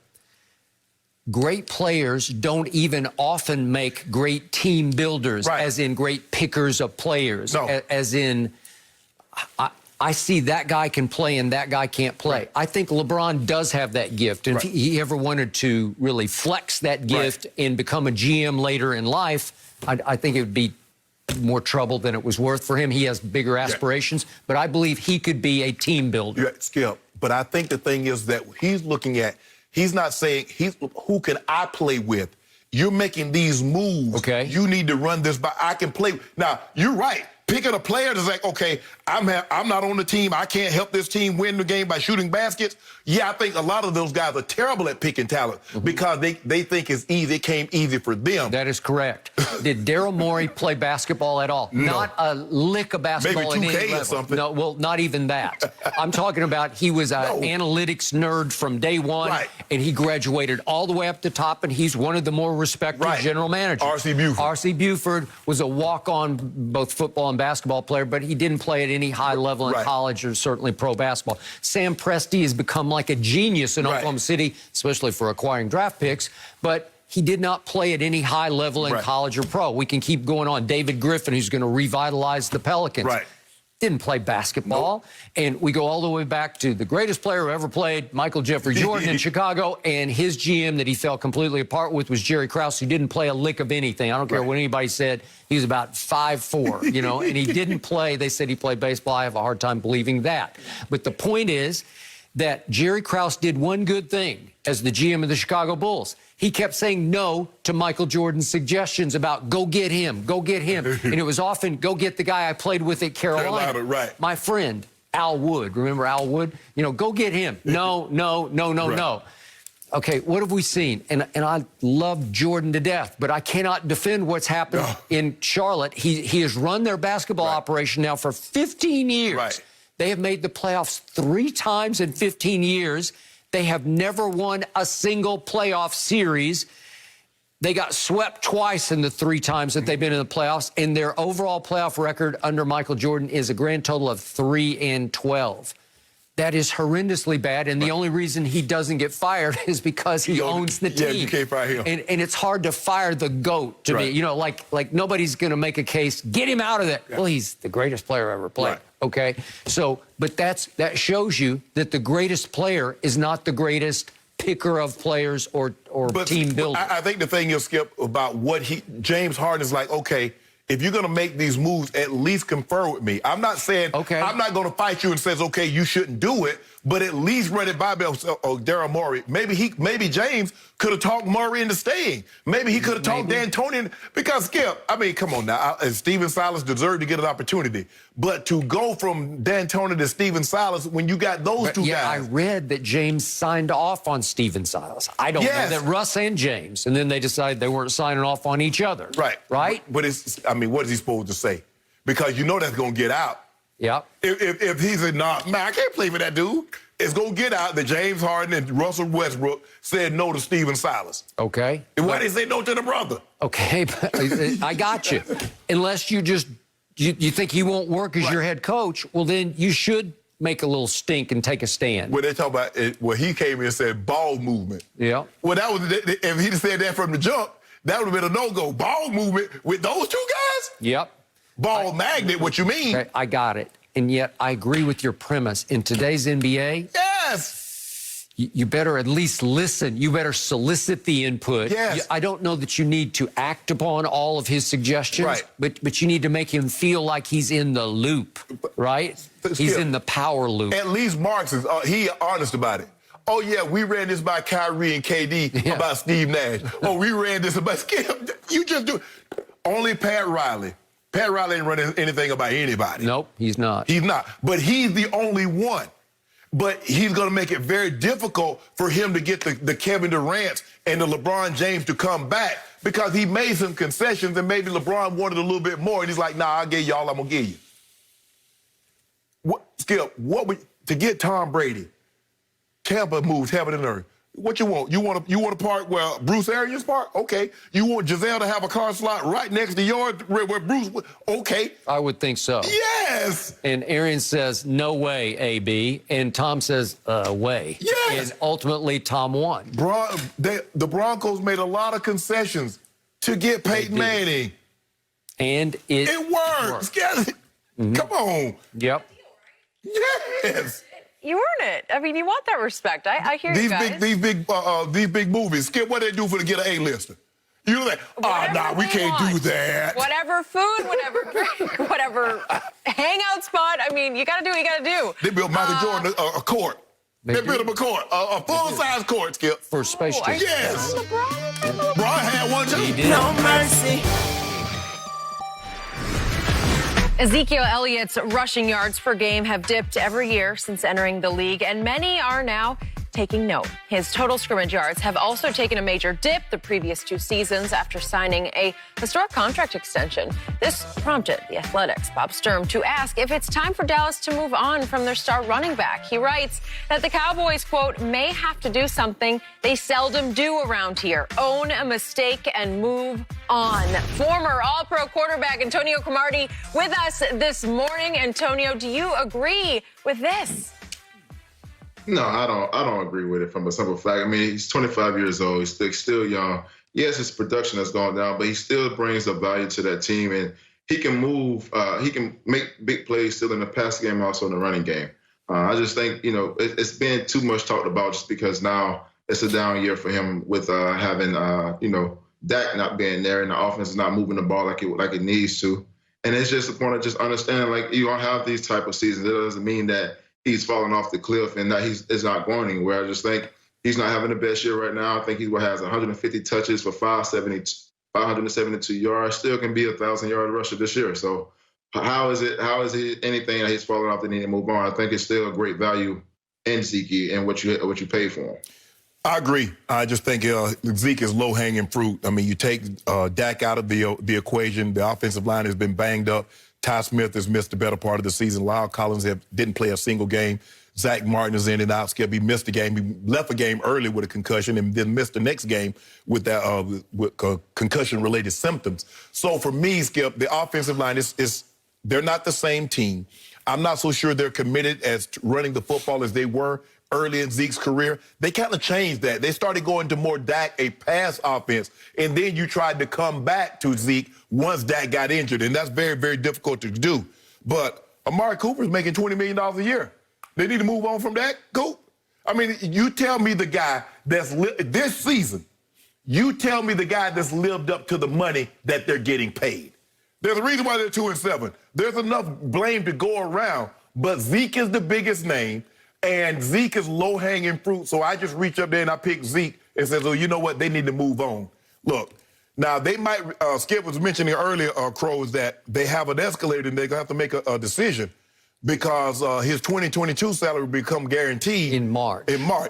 great players don't even often make great team builders, as in great pickers of players, as in, I see that guy can play and that guy can't play. I think LeBron does have that gift. And if he ever wanted to really flex that gift and become a GM later in life, I think it would be more trouble than it was worth for him. He has bigger aspirations, but I believe he could be a team builder. Yeah, Skip, but I think the thing is that he's looking at, he's not saying, who can I play with? You're making these moves. Okay. You need to run this by, I can play. Now, you're right. Picking a player that's like, okay, I'm not on the team. I can't help this team win the game by shooting baskets. Yeah, I think a lot of those guys are terrible at picking talent because they think it's easy. It came easy for them. That is correct. Did Daryl Morey play basketball at all? No. Not a lick of basketball. Maybe 2K in any level. or something. No, well, not even that. I'm talking about he was an analytics nerd from day one, and he graduated all the way up the top, and he's one of the more respected general managers. R.C. Buford. R.C. Buford was a walk-on both football and basketball player, but he didn't play at any high level in college or certainly pro basketball. Sam Presti has become like a genius in Oklahoma City, especially for acquiring draft picks, but he did not play at any high level in college or pro. We can keep going on. David Griffin, who's going to revitalize the Pelicans. Didn't play basketball. And we go all the way back to the greatest player who ever played, Michael Jeffrey Jordan in Chicago, and his GM that he fell completely apart with was Jerry Krause, who didn't play a lick of anything. I don't care what anybody said. He was about 5'4", you know, and he didn't play. They said he played baseball. I have a hard time believing that. But the point is that Jerry Krause did one good thing as the GM of the Chicago Bulls. He kept saying no to Michael Jordan's suggestions about go get him, go get him. And it was often go get the guy I played with at Carolina. My friend, Al Wood. Remember Al Wood? You know, go get him. No, no, no, no, no. Okay, what have we seen? And I love Jordan to death, but I cannot defend what's happened in Charlotte. He has run their basketball operation now for 15 years. They have made the playoffs 3 times in 15 years. They have never won a single playoff series. They got swept twice in the 3 times that they've been in the playoffs, and their overall playoff record under Michael Jordan is a grand total of 3-12. That is horrendously bad, and the only reason he doesn't get fired is because he owns the team. Yeah, you can't fire him. And it's hard to fire the GOAT to me. You know, like nobody's going to make a case, get him out of there. Well, he's the greatest player ever played, okay? So, but that shows you that the greatest player is not the greatest picker of players or team builder. I think the thing is, Skip, about what James Harden is like, okay, if you're going to make these moves, at least confer with me. I'm not saying, I'm not going to fight you and says, okay, you shouldn't do it, but at least run it by Daryl Morey. Maybe James could have talked Murray into staying. Maybe he could have talked D'Antoni. Because, Skip, I mean, come on now. Stephen Silas deserved to get an opportunity. But to go from D'Antoni to Stephen Silas when you got those two guys. Yeah, I read that James signed off on Stephen Silas. I don't know that Russ and James. And then they decided they weren't signing off on each other. Right? But I mean, what is he supposed to say? Because you know that's going to get out. Yeah. If he's a man, I can't play for that dude. It's going to get out that James Harden and Russell Westbrook said no to Stephen Silas. Okay. And why they say no to the brother? Okay, but I got you. Unless you think he won't work as your head coach, well, then you should make a little stink and take a stand. Well, they talk about it, well, he came in and said ball movement. Yeah. Well, that was if he'd said that from the jump, that would have been a no-go. Ball movement with those two guys? Yep. Ball magnet, what you mean? Okay, I got it. And yet I agree with your premise. In today's NBA, you better at least listen. You better solicit the input. Yes. I don't know that you need to act upon all of his suggestions, but you need to make him feel like he's in the loop, right? He's in the power loop. At least Marks is he honest about it. Oh, yeah, we ran this by Kyrie and KD about Steve Nash. Oh, we ran this about Skip. You just do. Only Pat Riley. Pat Riley ain't running anything about anybody. Nope, he's not. He's not. But he's the only one. But he's going to make it very difficult for him to get the Kevin Durant and the LeBron James to come back because he made some concessions and maybe LeBron wanted a little bit more. And he's like, nah, I'll give y'all, I'm going to give you. Skip, to get Tom Brady, Tampa moves heaven and earth. What you want? You want a park where Bruce Arians park? Okay. You want Giselle to have a car slot right next to yours where Bruce? Okay. I would think so. Yes. And Arians says, no way, AB. And Tom says, way. Yes. And ultimately, Tom won. The Broncos made a lot of concessions to get Peyton Manning. And it worked. Come on. Yep. Yes. You earn it. I mean, you want that respect. I hear you guys. These big movies. Skip, what they do for to get an A-lister? You're like, nah, we can't do that. Whatever food, whatever drink, whatever hangout spot. I mean, you got to do what you got to do. They built Michael Jordan a court. They built him a court, a full-size court, Skip. For Space Jam. Yes. LeBron had one, too. He did. No mercy. Ezekiel Elliott's rushing yards per game have dipped every year since entering the league, and many are now taking note. His total scrimmage yards have also taken a major dip the previous 2 seasons after signing a historic contract extension. This prompted the Athletics' Bob Sturm to ask if it's time for Dallas to move on from their star running back. He writes that the Cowboys, quote, may have to do something they seldom do around here: own a mistake and move on. Former All-Pro quarterback Antonio Cromartie with us this morning. Antonio, do you agree with this? No, I don't agree with it from a simple fact. I mean, he's 25 years old. He's still young. Yes, his production has gone down, but he still brings the value to that team, and he can move. He can make big plays still in the pass game, also in the running game. I just think, it's been too much talked about just because now it's a down year for him with having, Dak not being there and the offense is not moving the ball like it needs to. And it's just the point of just understanding, like, you don't have these type of seasons. It doesn't mean that he's falling off the cliff and that it's not going anywhere. I just think he's not having the best year right now. I think he has 150 touches for 572 yards. Still can be a 1,000-yard rusher this year. So how is it anything that he's falling off that need to move on? I think it's still a great value in Zeke and what you pay for him. I agree. I just think Zeke is low-hanging fruit. I mean, you take Dak out of the equation. The offensive line has been banged up. Ty Smith has missed the better part of the season. Lyle Collins didn't play a single game. Zach Martin is in and out. Skip, he missed the game. He left a game early with a concussion and then missed the next game with that concussion-related symptoms. So for me, Skip, the offensive line they're not the same team. I'm not so sure they're committed as running the football as they were early in Zeke's career. They kind of changed that. They started going to more Dak, a pass offense, and then you tried to come back to Zeke once Dak got injured, and that's very, very difficult to do. But Amari Cooper's making $20 million a year. They need to move on from that, Coop? I mean, you tell me the guy this season, you tell me the guy that's lived up to the money that they're getting paid. There's a reason why they're 2-7. There's enough blame to go around, but Zeke is the biggest name, and Zeke is low-hanging fruit, so I just reach up there and I pick Zeke and says, oh, you know what, they need to move on. Look, now they might, Skip was mentioning earlier, Crows, that they have an escalator and they're going to have to make a decision because his 2022 salary will become guaranteed. In March.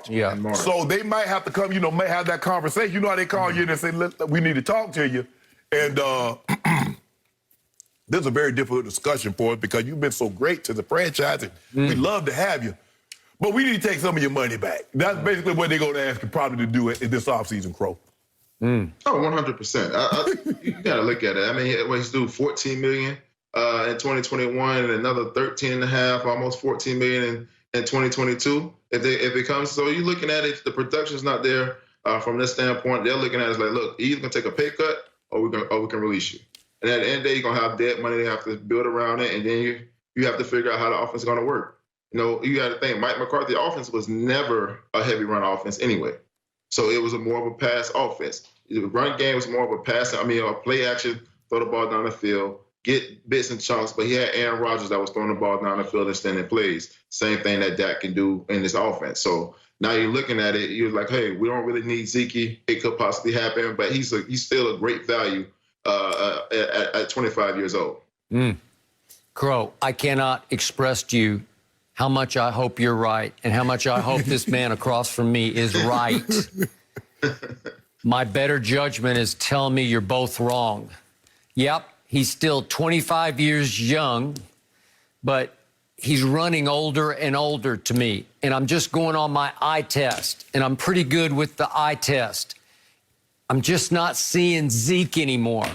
Yeah. In March. So they might have to come, may have that conversation. You know how they call you and they say, we need to talk to you. And this is a very difficult discussion for us because you've been so great to the franchise and we'd love to have you. But we need to take some of your money back. That's basically what they're going to ask you probably to do in this offseason, Crow. Oh, 100%. You got to look at it. I mean, he's due $14 million in 2021 and another $13.5, almost $14 million in 2022. If it comes, so you're looking at it, the production's not there from this standpoint. They're looking at it as like, look, you're either going to take a pay cut or we can release you. And at the end of the day, you're going to have debt money. They have to build around it. And then you have to figure out how the offense is going to work. You got to think, Mike McCarthy's offense was never a heavy run offense anyway. So it was more of a pass offense. The run game was more of a pass, a play action, throw the ball down the field, get bits and chunks. But he had Aaron Rodgers that was throwing the ball down the field and extending plays. Same thing that Dak can do in this offense. So now you're looking at it, you're like, hey, we don't really need Zeke. It could possibly happen, but he's still a great value at 25 years old. Crow, I cannot express to you how much I hope you're right and how much I hope this man across from me is right. My better judgment is telling me you're both wrong. Yep, he's still 25 years young, but he's running older and older to me. And I'm just going on my eye test, and I'm pretty good with the eye test. I'm just not seeing Zeke anymore.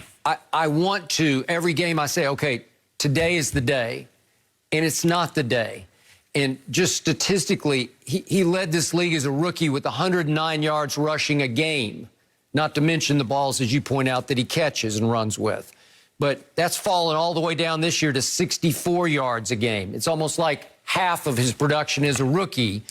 I want to, every game I say, okay, today is the day, and it's not the day. And just statistically, he led this league as a rookie with 109 yards rushing a game, not to mention the balls, as you point out, that he catches and runs with. But that's fallen all the way down this year to 64 yards a game. It's almost like half of his production as a rookie.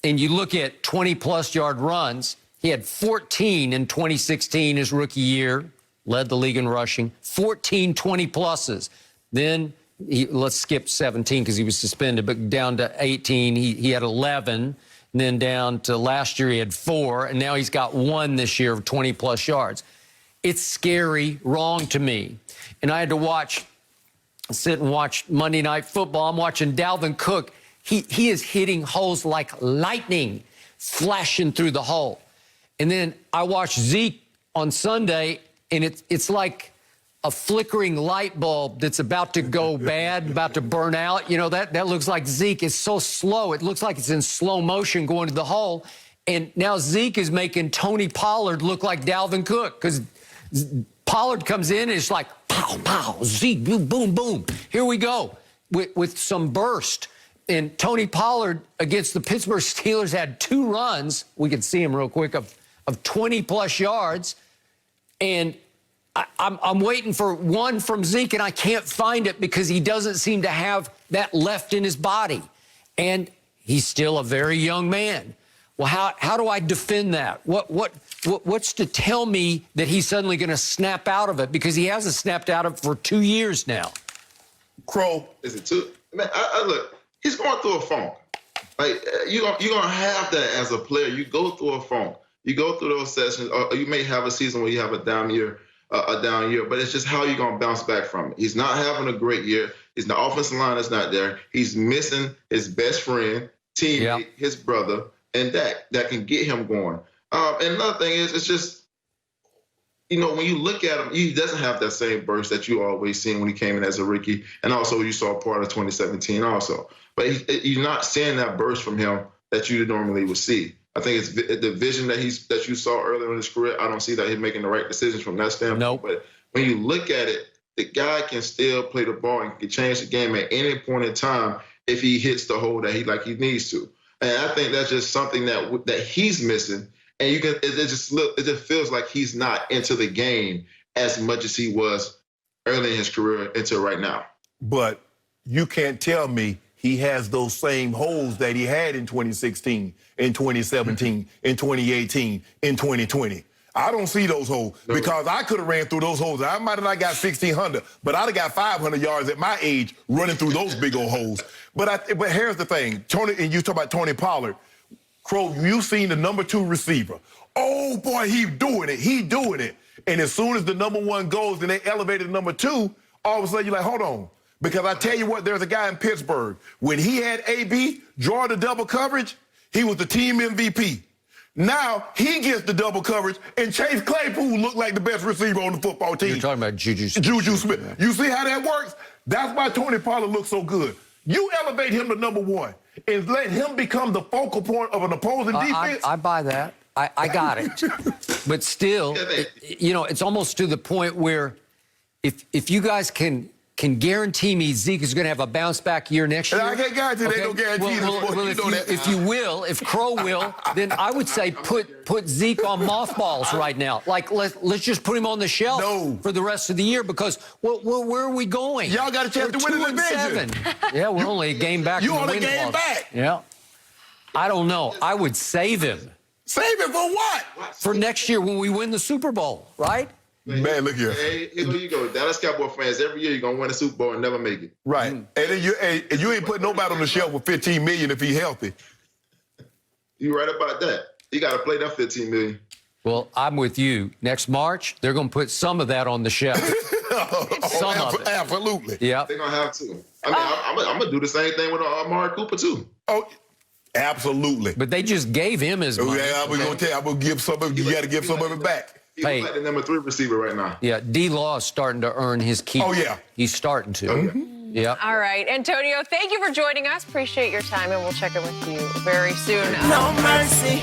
And you look at 20-plus yard runs, he had 14 in 2016, his rookie year, led the league in rushing, 14 20-pluses. Then let's skip 17 because he was suspended, but down to 18, he had 11. And then down to last year, he had 4. And now he's got 1 this year of 20-plus yards. It's scary, wrong to me. And I had to sit and watch Monday Night Football. I'm watching Dalvin Cook. He is hitting holes like lightning, flashing through the hole. And then I watched Zeke on Sunday, and it's like a flickering light bulb that's about to go bad, about to burn out. That looks like Zeke. It's so slow. It looks like it's in slow motion going to the hole. And now Zeke is making Tony Pollard look like Dalvin Cook because Pollard comes in and it's like, pow, pow, Zeke, boom, boom, boom. Here we go with some burst. And Tony Pollard against the Pittsburgh Steelers had 2 runs. We can see him real quick of 20-plus yards. And I'm waiting for one from Zeke, and I can't find it because he doesn't seem to have that left in his body. And he's still a very young man. Well, how do I defend that? What's to tell me that he's suddenly going to snap out of it? Because he hasn't snapped out of it for 2 years now. Crow, is it 2? Man, I look, he's going through a funk. Like, you're gonna have that as a player. You go through a funk. You go through those sessions, or you may have a season where you have a down year, but it's just how you're going to bounce back from it. He's not having a great year. The offensive line is not there. He's missing his best friend, teammate, his brother, and that can get him going. And another thing is, it's just when you look at him, he doesn't have that same burst that you always seen when he came in as a rookie, and also you saw part of 2017 also. But you're not seeing that burst from him that you normally would see. I think it's the vision that you saw earlier in his career. I don't see that he's making the right decisions from that standpoint. Nope. But when you look at it, the guy can still play the ball and can change the game at any point in time if he hits the hole that he needs to. And I think that's just something that he's missing. And it just feels like he's not into the game as much as he was early in his career until right now. But you can't tell me he has those same holes that he had in 2016, in 2017, in 2018, in 2020. I don't see those holes because I could have ran through those holes. I might have not got 1,600, but I'd have got 500 yards at my age running through those big old holes. But here's the thing, Tony, and you talk about Tony Pollard. Crow, you've seen the number 2 receiver. Oh, boy, he's doing it. He's doing it. And as soon as the number 1 goes and they elevated the number 2, all of a sudden you're like, hold on. Because I tell you what, there's a guy in Pittsburgh. When he had AB draw the double coverage, he was the team MVP. Now he gets the double coverage, and Chase Claypool looked like the best receiver on the football team. You're talking about Juju Smith. Juju Smith. Yeah. You see how that works? That's why Tony Pollard looks so good. You elevate him to number 1 and let him become the focal point of an opposing defense. I buy that. I got it. But still, it's almost to the point where if you guys can guarantee me Zeke is going to have a bounce-back year next year. I can't guarantee they don't guarantee if Crow will, then I would say put Zeke on mothballs right now. Like, let's just put him on the shelf for the rest of the year because where are we going? Y'all got a chance to win the division. Yeah, we're only a game back. You only a game back. Yeah. I don't know. I would save him. Save him for what? For next year when we win the Super Bowl, right? Man, look here. Hey, here you go. Dallas Cowboy fans, every year you're going to win a Super Bowl and never make it. Right. And then you ain't putting nobody on the shelf with $15 million if he's healthy. You right about that. You got to play that $15 million. Well, I'm with you. Next March, they're going to put some of that on the shelf. Some of it. Absolutely. Yeah. They're going to have to. I mean, I'm going to do the same thing with Amari Cooper, too. Oh, absolutely. But they just gave him his money. Yeah, I'm going to tell you, I'm going to give some of it. You got to give some of it back. He's like the number 3 receiver right now. Yeah, D-Law is starting to earn his keep. Oh, yeah. He's starting to. Okay. Yeah. All right, Antonio, thank you for joining us. Appreciate your time, and we'll check in with you very soon. No mercy.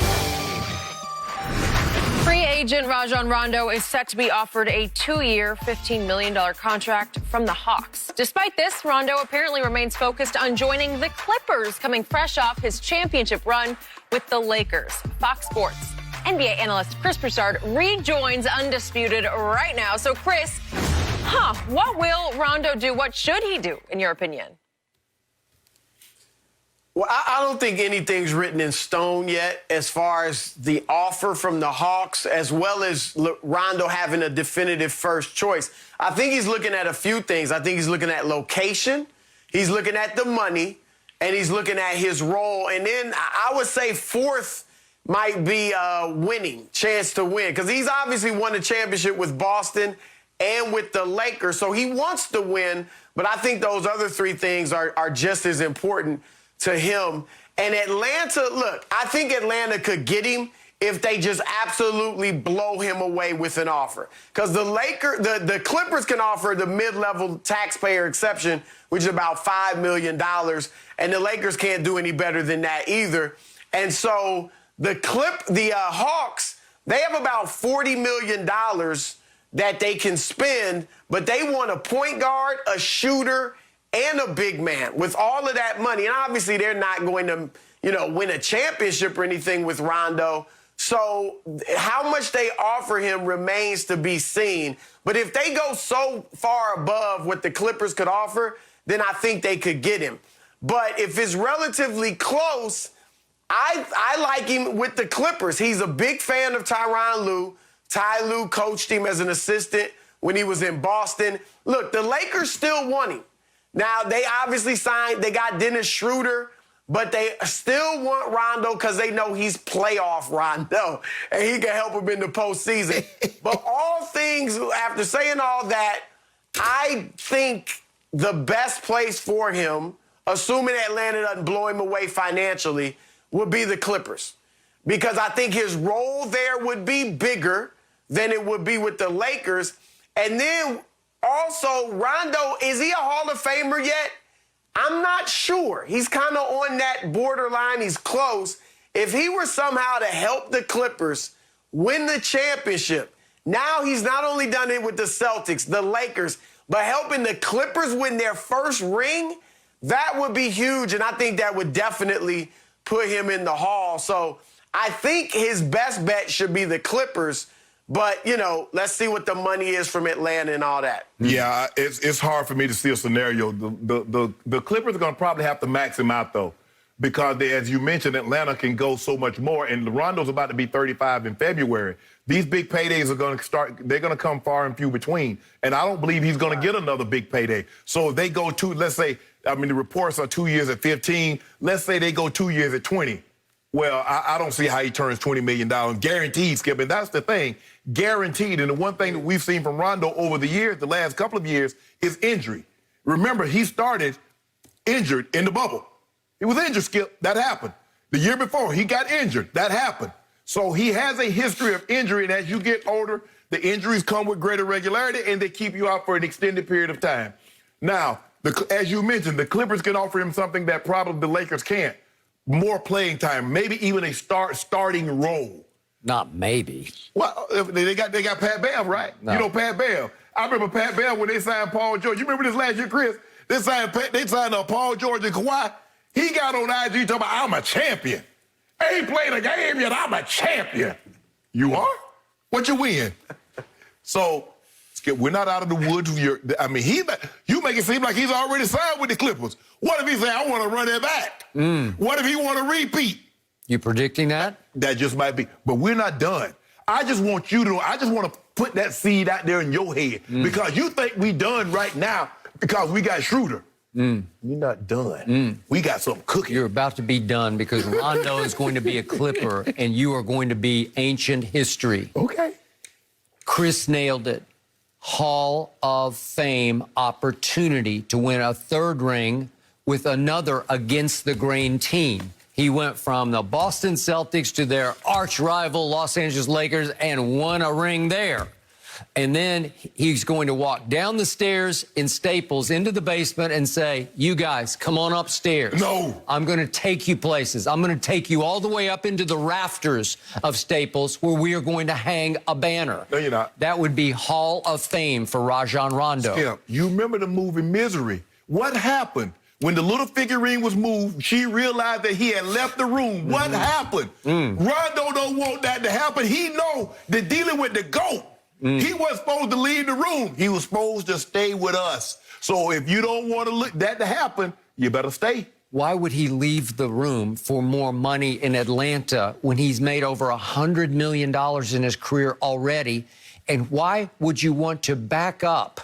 Free agent Rajon Rondo is set to be offered a 2-year, $15 million contract from the Hawks. Despite this, Rondo apparently remains focused on joining the Clippers, coming fresh off his championship run with the Lakers. Fox Sports NBA analyst Chris Broussard rejoins Undisputed right now. So, Chris, what will Rondo do? What should he do, in your opinion? Well, I don't think anything's written in stone yet as far as the offer from the Hawks, as well as Rondo having a definitive first choice. I think he's looking at a few things. I think he's looking at location, he's looking at the money, and he's looking at his role. And then I would say fourth might be winning, chance to win, because he's obviously won a championship with Boston and with the Lakers, so he wants to win, but I think those other 3 things are just as important to him. And Atlanta, look, I think Atlanta could get him if they just absolutely blow him away with an offer. Because the Clippers can offer the mid-level taxpayer exception, which is about $5 million, and the Lakers can't do any better than that either. And so the Hawks, they have about $40 million that they can spend, but they want a point guard, a shooter, and a big man. With all of that money, and obviously they're not going to, win a championship or anything with Rondo. So how much they offer him remains to be seen. But if they go so far above what the Clippers could offer, then I think they could get him. But if it's relatively close, I like him with the Clippers. He's a big fan of Tyronn Lue. Ty Lue coached him as an assistant when he was in Boston. Look, the Lakers still want him. Now, they obviously they got Dennis Schroeder, but they still want Rondo because they know he's playoff Rondo, and he can help them in the postseason. But all things, after saying all that, I think the best place for him, assuming Atlanta doesn't blow him away financially, would be the Clippers. Because I think his role there would be bigger. than it would be with the Lakers. And then also, Rondo, is he a Hall of Famer yet? I'm not sure. He's kind of on that borderline. He's close. If he were somehow to help the Clippers win the championship, now he's not only done it with the Celtics, the Lakers, but helping the Clippers win their first ring, that would be huge, and I think that would definitely put him in the Hall. So I think his best bet should be the Clippers, but, you know, let's see what the money is from Atlanta and all that. Yeah, it's hard for me to see a scenario. The Clippers are going to probably have to max him out, though, because, as you mentioned, Atlanta can go so much more, and Rondo's about to be 35 in February. These big paydays are going to start. They're going to come far and few between, and I don't believe he's going to get another big payday. So if they go to, let's say, I mean, the reports are 2 years at 15. Let's say they go 2 years at 20. Well, I don't see how he turns $20 million guaranteed, Skip. And that's the thing, guaranteed. And the one thing that we've seen from Rondo over the years, the last couple of years, is injury. Remember, he started injured in the bubble. He was injured, Skip. That happened. The year before, he got injured. That happened. So he has a history of injury, and as you get older, the injuries come with greater regularity, and they keep you out for an extended period of time. Now, as you mentioned, the Clippers can offer him something that probably the Lakers can't. More playing time, maybe even a starting role. Not maybe. Well, they got Pat Bev, right? No. You know Pat Bev. I remember Pat Bev when they signed Paul George. You remember this last year, Chris? They signed Paul George and Kawhi. He got on IG talking about, I'm a champion. I ain't played a game yet, I'm a champion. You are? What you win? So, Skip, we're not out of the woods. You make it seem like he's already signed with the Clippers. What if he say, I want to run it back? What if he want to repeat? You predicting that? That just might be. But we're not done. I just want to put that seed out there in your head because you think we done right now because we got Schroeder. We're not done. We got something cooking. You're about to be done because Rondo is going to be a Clipper and you are going to be ancient history. Okay. Chris nailed it. Hall of Fame opportunity to win a third ring with another against-the-grain team. He went from the Boston Celtics to their arch-rival Los Angeles Lakers and won a ring there. And then he's going to walk down the stairs in Staples into the basement and say, you guys, come on upstairs. No. I'm going to take you places. I'm going to take you all the way up into the rafters of Staples where we are going to hang a banner. No, you're not. That would be Hall of Fame for Rajon Rondo. Skip, you remember the movie Misery. What happened? When the little figurine was moved, she realized that he had left the room. What happened? Rondo don't want that to happen. He know that dealing with the GOAT, he wasn't supposed to leave the room. He was supposed to stay with us. So if you don't want that to happen, you better stay. Why would he leave the room for more money in Atlanta when he's made over $100 million in his career already? And why would you want to back up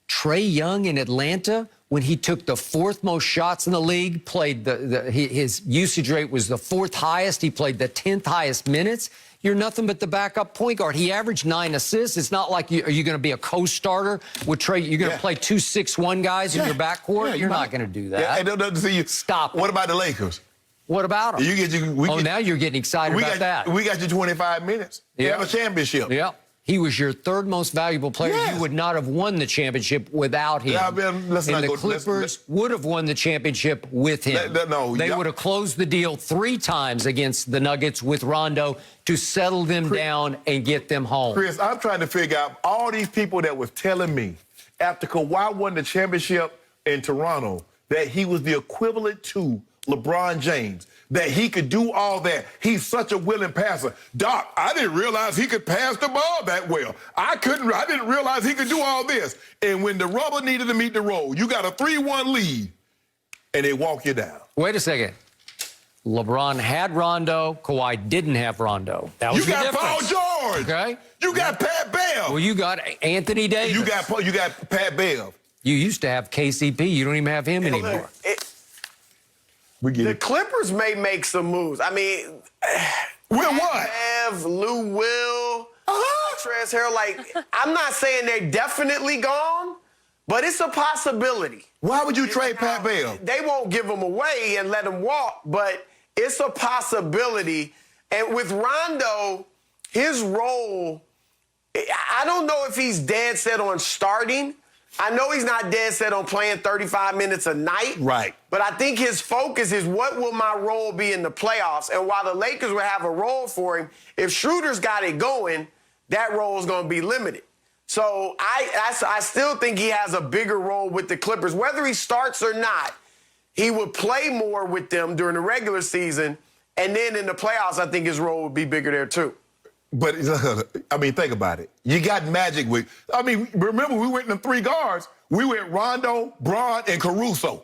Trae Young in Atlanta when he took the fourth most shots in the league, played his usage rate was the fourth highest, he played the 10th highest minutes? You're nothing but the backup point guard. He averaged 9 assists. It's not like are you going to be a co-starter with Trae? You're going to play 2 6'1" guys in your backcourt? You're not going to do that. Yeah, Stop. What about the Lakers? What about them? Now you're getting excited about that. We got you 25 minutes. We have a championship. Yeah. He was your third most valuable player. Yes. You would not have won the championship without him. Yeah, the Clippers would have won the championship with him. They would have closed the deal 3 times against the Nuggets with Rondo to settle them down and get them home. Chris, I'm trying to figure out all these people that was telling me after Kawhi won the championship in Toronto that he was the equivalent to LeBron James, that he could do all that. He's such a willing passer. Doc, I didn't realize he could pass the ball that well. I didn't realize he could do all this. And when the rubber needed to meet the road, you got a 3-1 lead, and they walk you down. Wait a second. LeBron had Rondo. Kawhi didn't have Rondo. That was the difference. Paul George. Okay. You got Pat Bev. Well, you got Anthony Davis. You got Pat Bev. You used to have KCP. You don't even have him anymore. The Clippers may make some moves. I mean, Will what? Bev, Lou Will, Trez Harrell. I'm not saying they're definitely gone, but it's a possibility. Why would you trade Pat Bev? They won't give him away and let him walk, but it's a possibility. And with Rondo, his role I don't know if he's dead set on starting. I know he's not dead set on playing 35 minutes a night. Right. But I think his focus is what will my role be in the playoffs? And while the Lakers will have a role for him, if Schroeder's got it going, that role is going to be limited. So I still think he has a bigger role with the Clippers. Whether he starts or not, he would play more with them during the regular season. And then in the playoffs, I think his role would be bigger there too. But, I mean, think about it. You got Magic with, I mean, remember we went in the 3 guards. We went Rondo, Braun, and Caruso.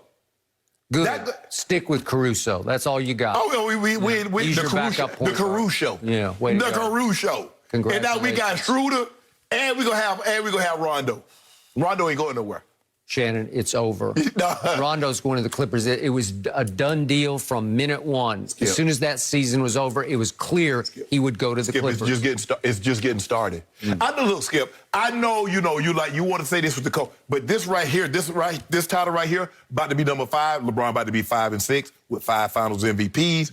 Good. Stick with Caruso. That's all you got. Oh, we He's the your Caruso. backup point The Caruso. Yeah, way to The go. Caruso. And now we got Schroeder, and we're gonna have Rondo. Rondo ain't going nowhere. Shannon, it's over. Rondo's going to the Clippers. It was a done deal from minute one. As soon as that season was over, it was clear he would go to the Clippers. It's just getting started. I know, look, Skip, I know you want to say this with the coach, but this right here, this title right here, about to be number 5. LeBron about to be 5 and 6 with 5 Finals MVPs.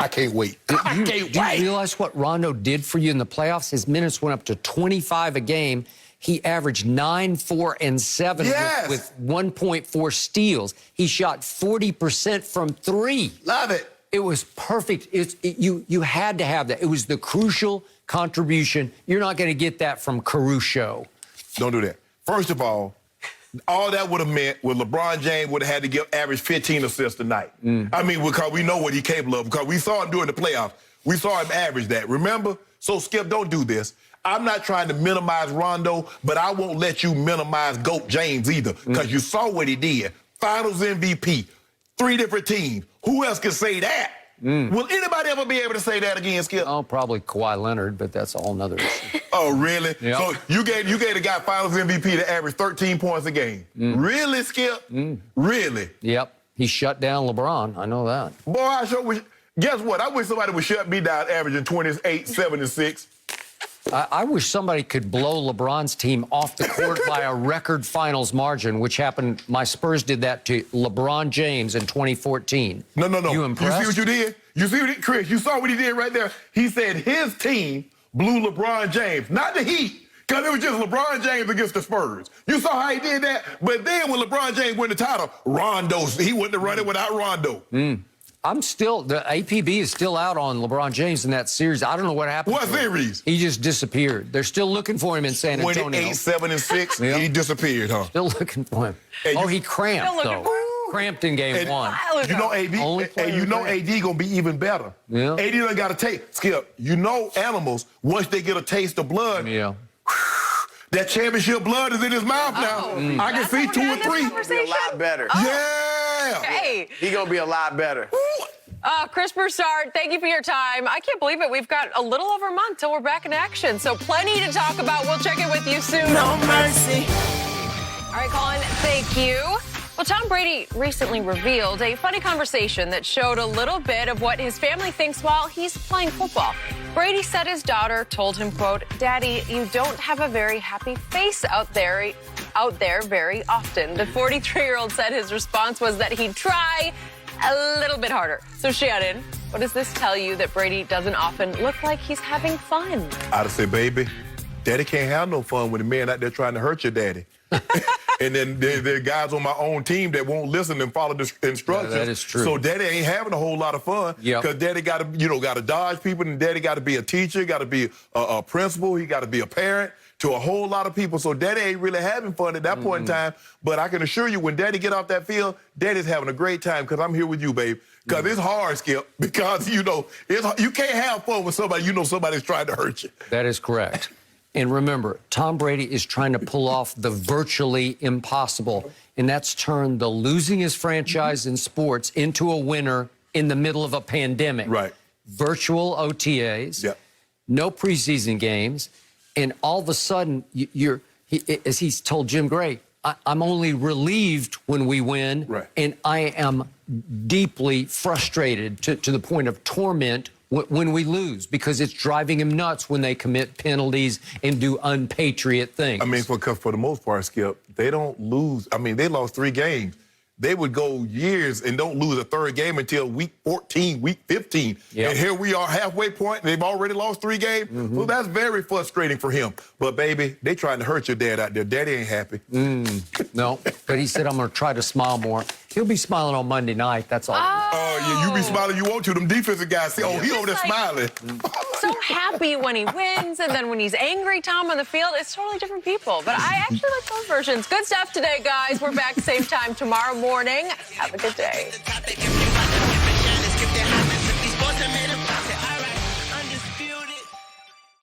I can't wait. Do you realize what Rondo did for you in the playoffs? His minutes went up to 25 a game. He averaged 9, 4, and 7 with 1.4 steals. He shot 40% from 3. Love it. It was perfect. You had to have that. It was the crucial contribution. You're not going to get that from Caruso. Don't do that. First of all that would have meant was LeBron James would have had to average 15 assists tonight. I mean, because we know what he's capable of, because we saw him during the playoffs. We saw him average that, remember? So, Skip, don't do this. I'm not trying to minimize Rondo, but I won't let you minimize GOAT James either, because you saw what he did. Finals MVP, 3 different teams. Who else can say that? Will anybody ever be able to say that again, Skip? Oh, probably Kawhi Leonard, but that's a whole nother issue. Oh, really? Yep. So you gave the guy Finals MVP to average 13 points a game. Really, Skip? Really? Yep. He shut down LeBron. I know that. Boy, I sure wish. Guess what? I wish somebody would shut me down averaging 28, 7, and 6. I wish somebody could blow LeBron's team off the court by a record finals margin, which happened. My Spurs did that to LeBron James in 2014. No. You impressed? You see what you did? You see what Chris, you saw what he did right there? He said his team blew LeBron James, not the Heat, because it was just LeBron James against the Spurs. You saw how he did that? But then when LeBron James won the title, he wouldn't have run it without Rondo. The APB is still out on LeBron James in that series. I don't know what happened. What series? He just disappeared. They're still looking for him in San Antonio. 28, 7, and 6, he disappeared, huh? Still looking for him. He cramped, though. Cramped in game 1. You know AD gonna be even better. Yeah. AD done got a taste. Skip, animals, once they get a taste of blood, that championship blood is in his mouth now. I can see 2 or 3. He'll be a lot better. Yeah. Hey. He's going to be a lot better. Chris Broussard, thank you for your time. I can't believe it. We've got a little over a month till we're back in action, so plenty to talk about. We'll check in with you soon. No mercy. All right, Colin, thank you. Well, Tom Brady recently revealed a funny conversation that showed a little bit of what his family thinks while he's playing football. Brady said his daughter told him, quote, "Daddy, you don't have a very happy face out there very often." The 43-year-old said his response was that he'd try a little bit harder. So, Shannon, what does this tell you that Brady doesn't often look like he's having fun? I'd say, baby, daddy can't have no fun with a man out there trying to hurt your daddy. And then there are guys on my own team that won't listen and follow the instructions. Yeah, that is true. So daddy ain't having a whole lot of fun. Because daddy got to dodge people, and daddy got to be a teacher, got to be a principal, he got to be a parent to a whole lot of people. So daddy ain't really having fun at that point in time. But I can assure you, when daddy get off that field, daddy's having a great time, because I'm here with you, babe. Because it's hard, Skip, because, you can't have fun with somebody, somebody's trying to hurt you. That is correct. And remember, Tom Brady is trying to pull off the virtually impossible, and that's turned the losingest franchise in sports into a winner in the middle of a pandemic. Right. Virtual OTAs, no preseason games, and all of a sudden, as he's told Jim Gray, I'm only relieved when we win, and I am deeply frustrated to the point of torment when we lose, because it's driving him nuts when they commit penalties and do unpatriot things. I mean, for the most part, Skip, they don't lose. I mean, they lost 3 games. they would go years and don't lose a third game until week 14, week 15. Yep. And here we are halfway point, and they've already lost 3 games. Mm-hmm. Well, that's very frustrating for him. But, baby, they trying to hurt your dad out there. Daddy ain't happy. No, but he said, I'm going to try to smile more. He'll be smiling on Monday night. That's all. Yeah, you be smiling you want to. Them defensive guys say, he over there smiling. So happy when he wins, and then when he's angry, Tom, on the field, it's totally different people. But I actually like both versions. Good stuff today, guys. We're back same time tomorrow morning. Have a good day.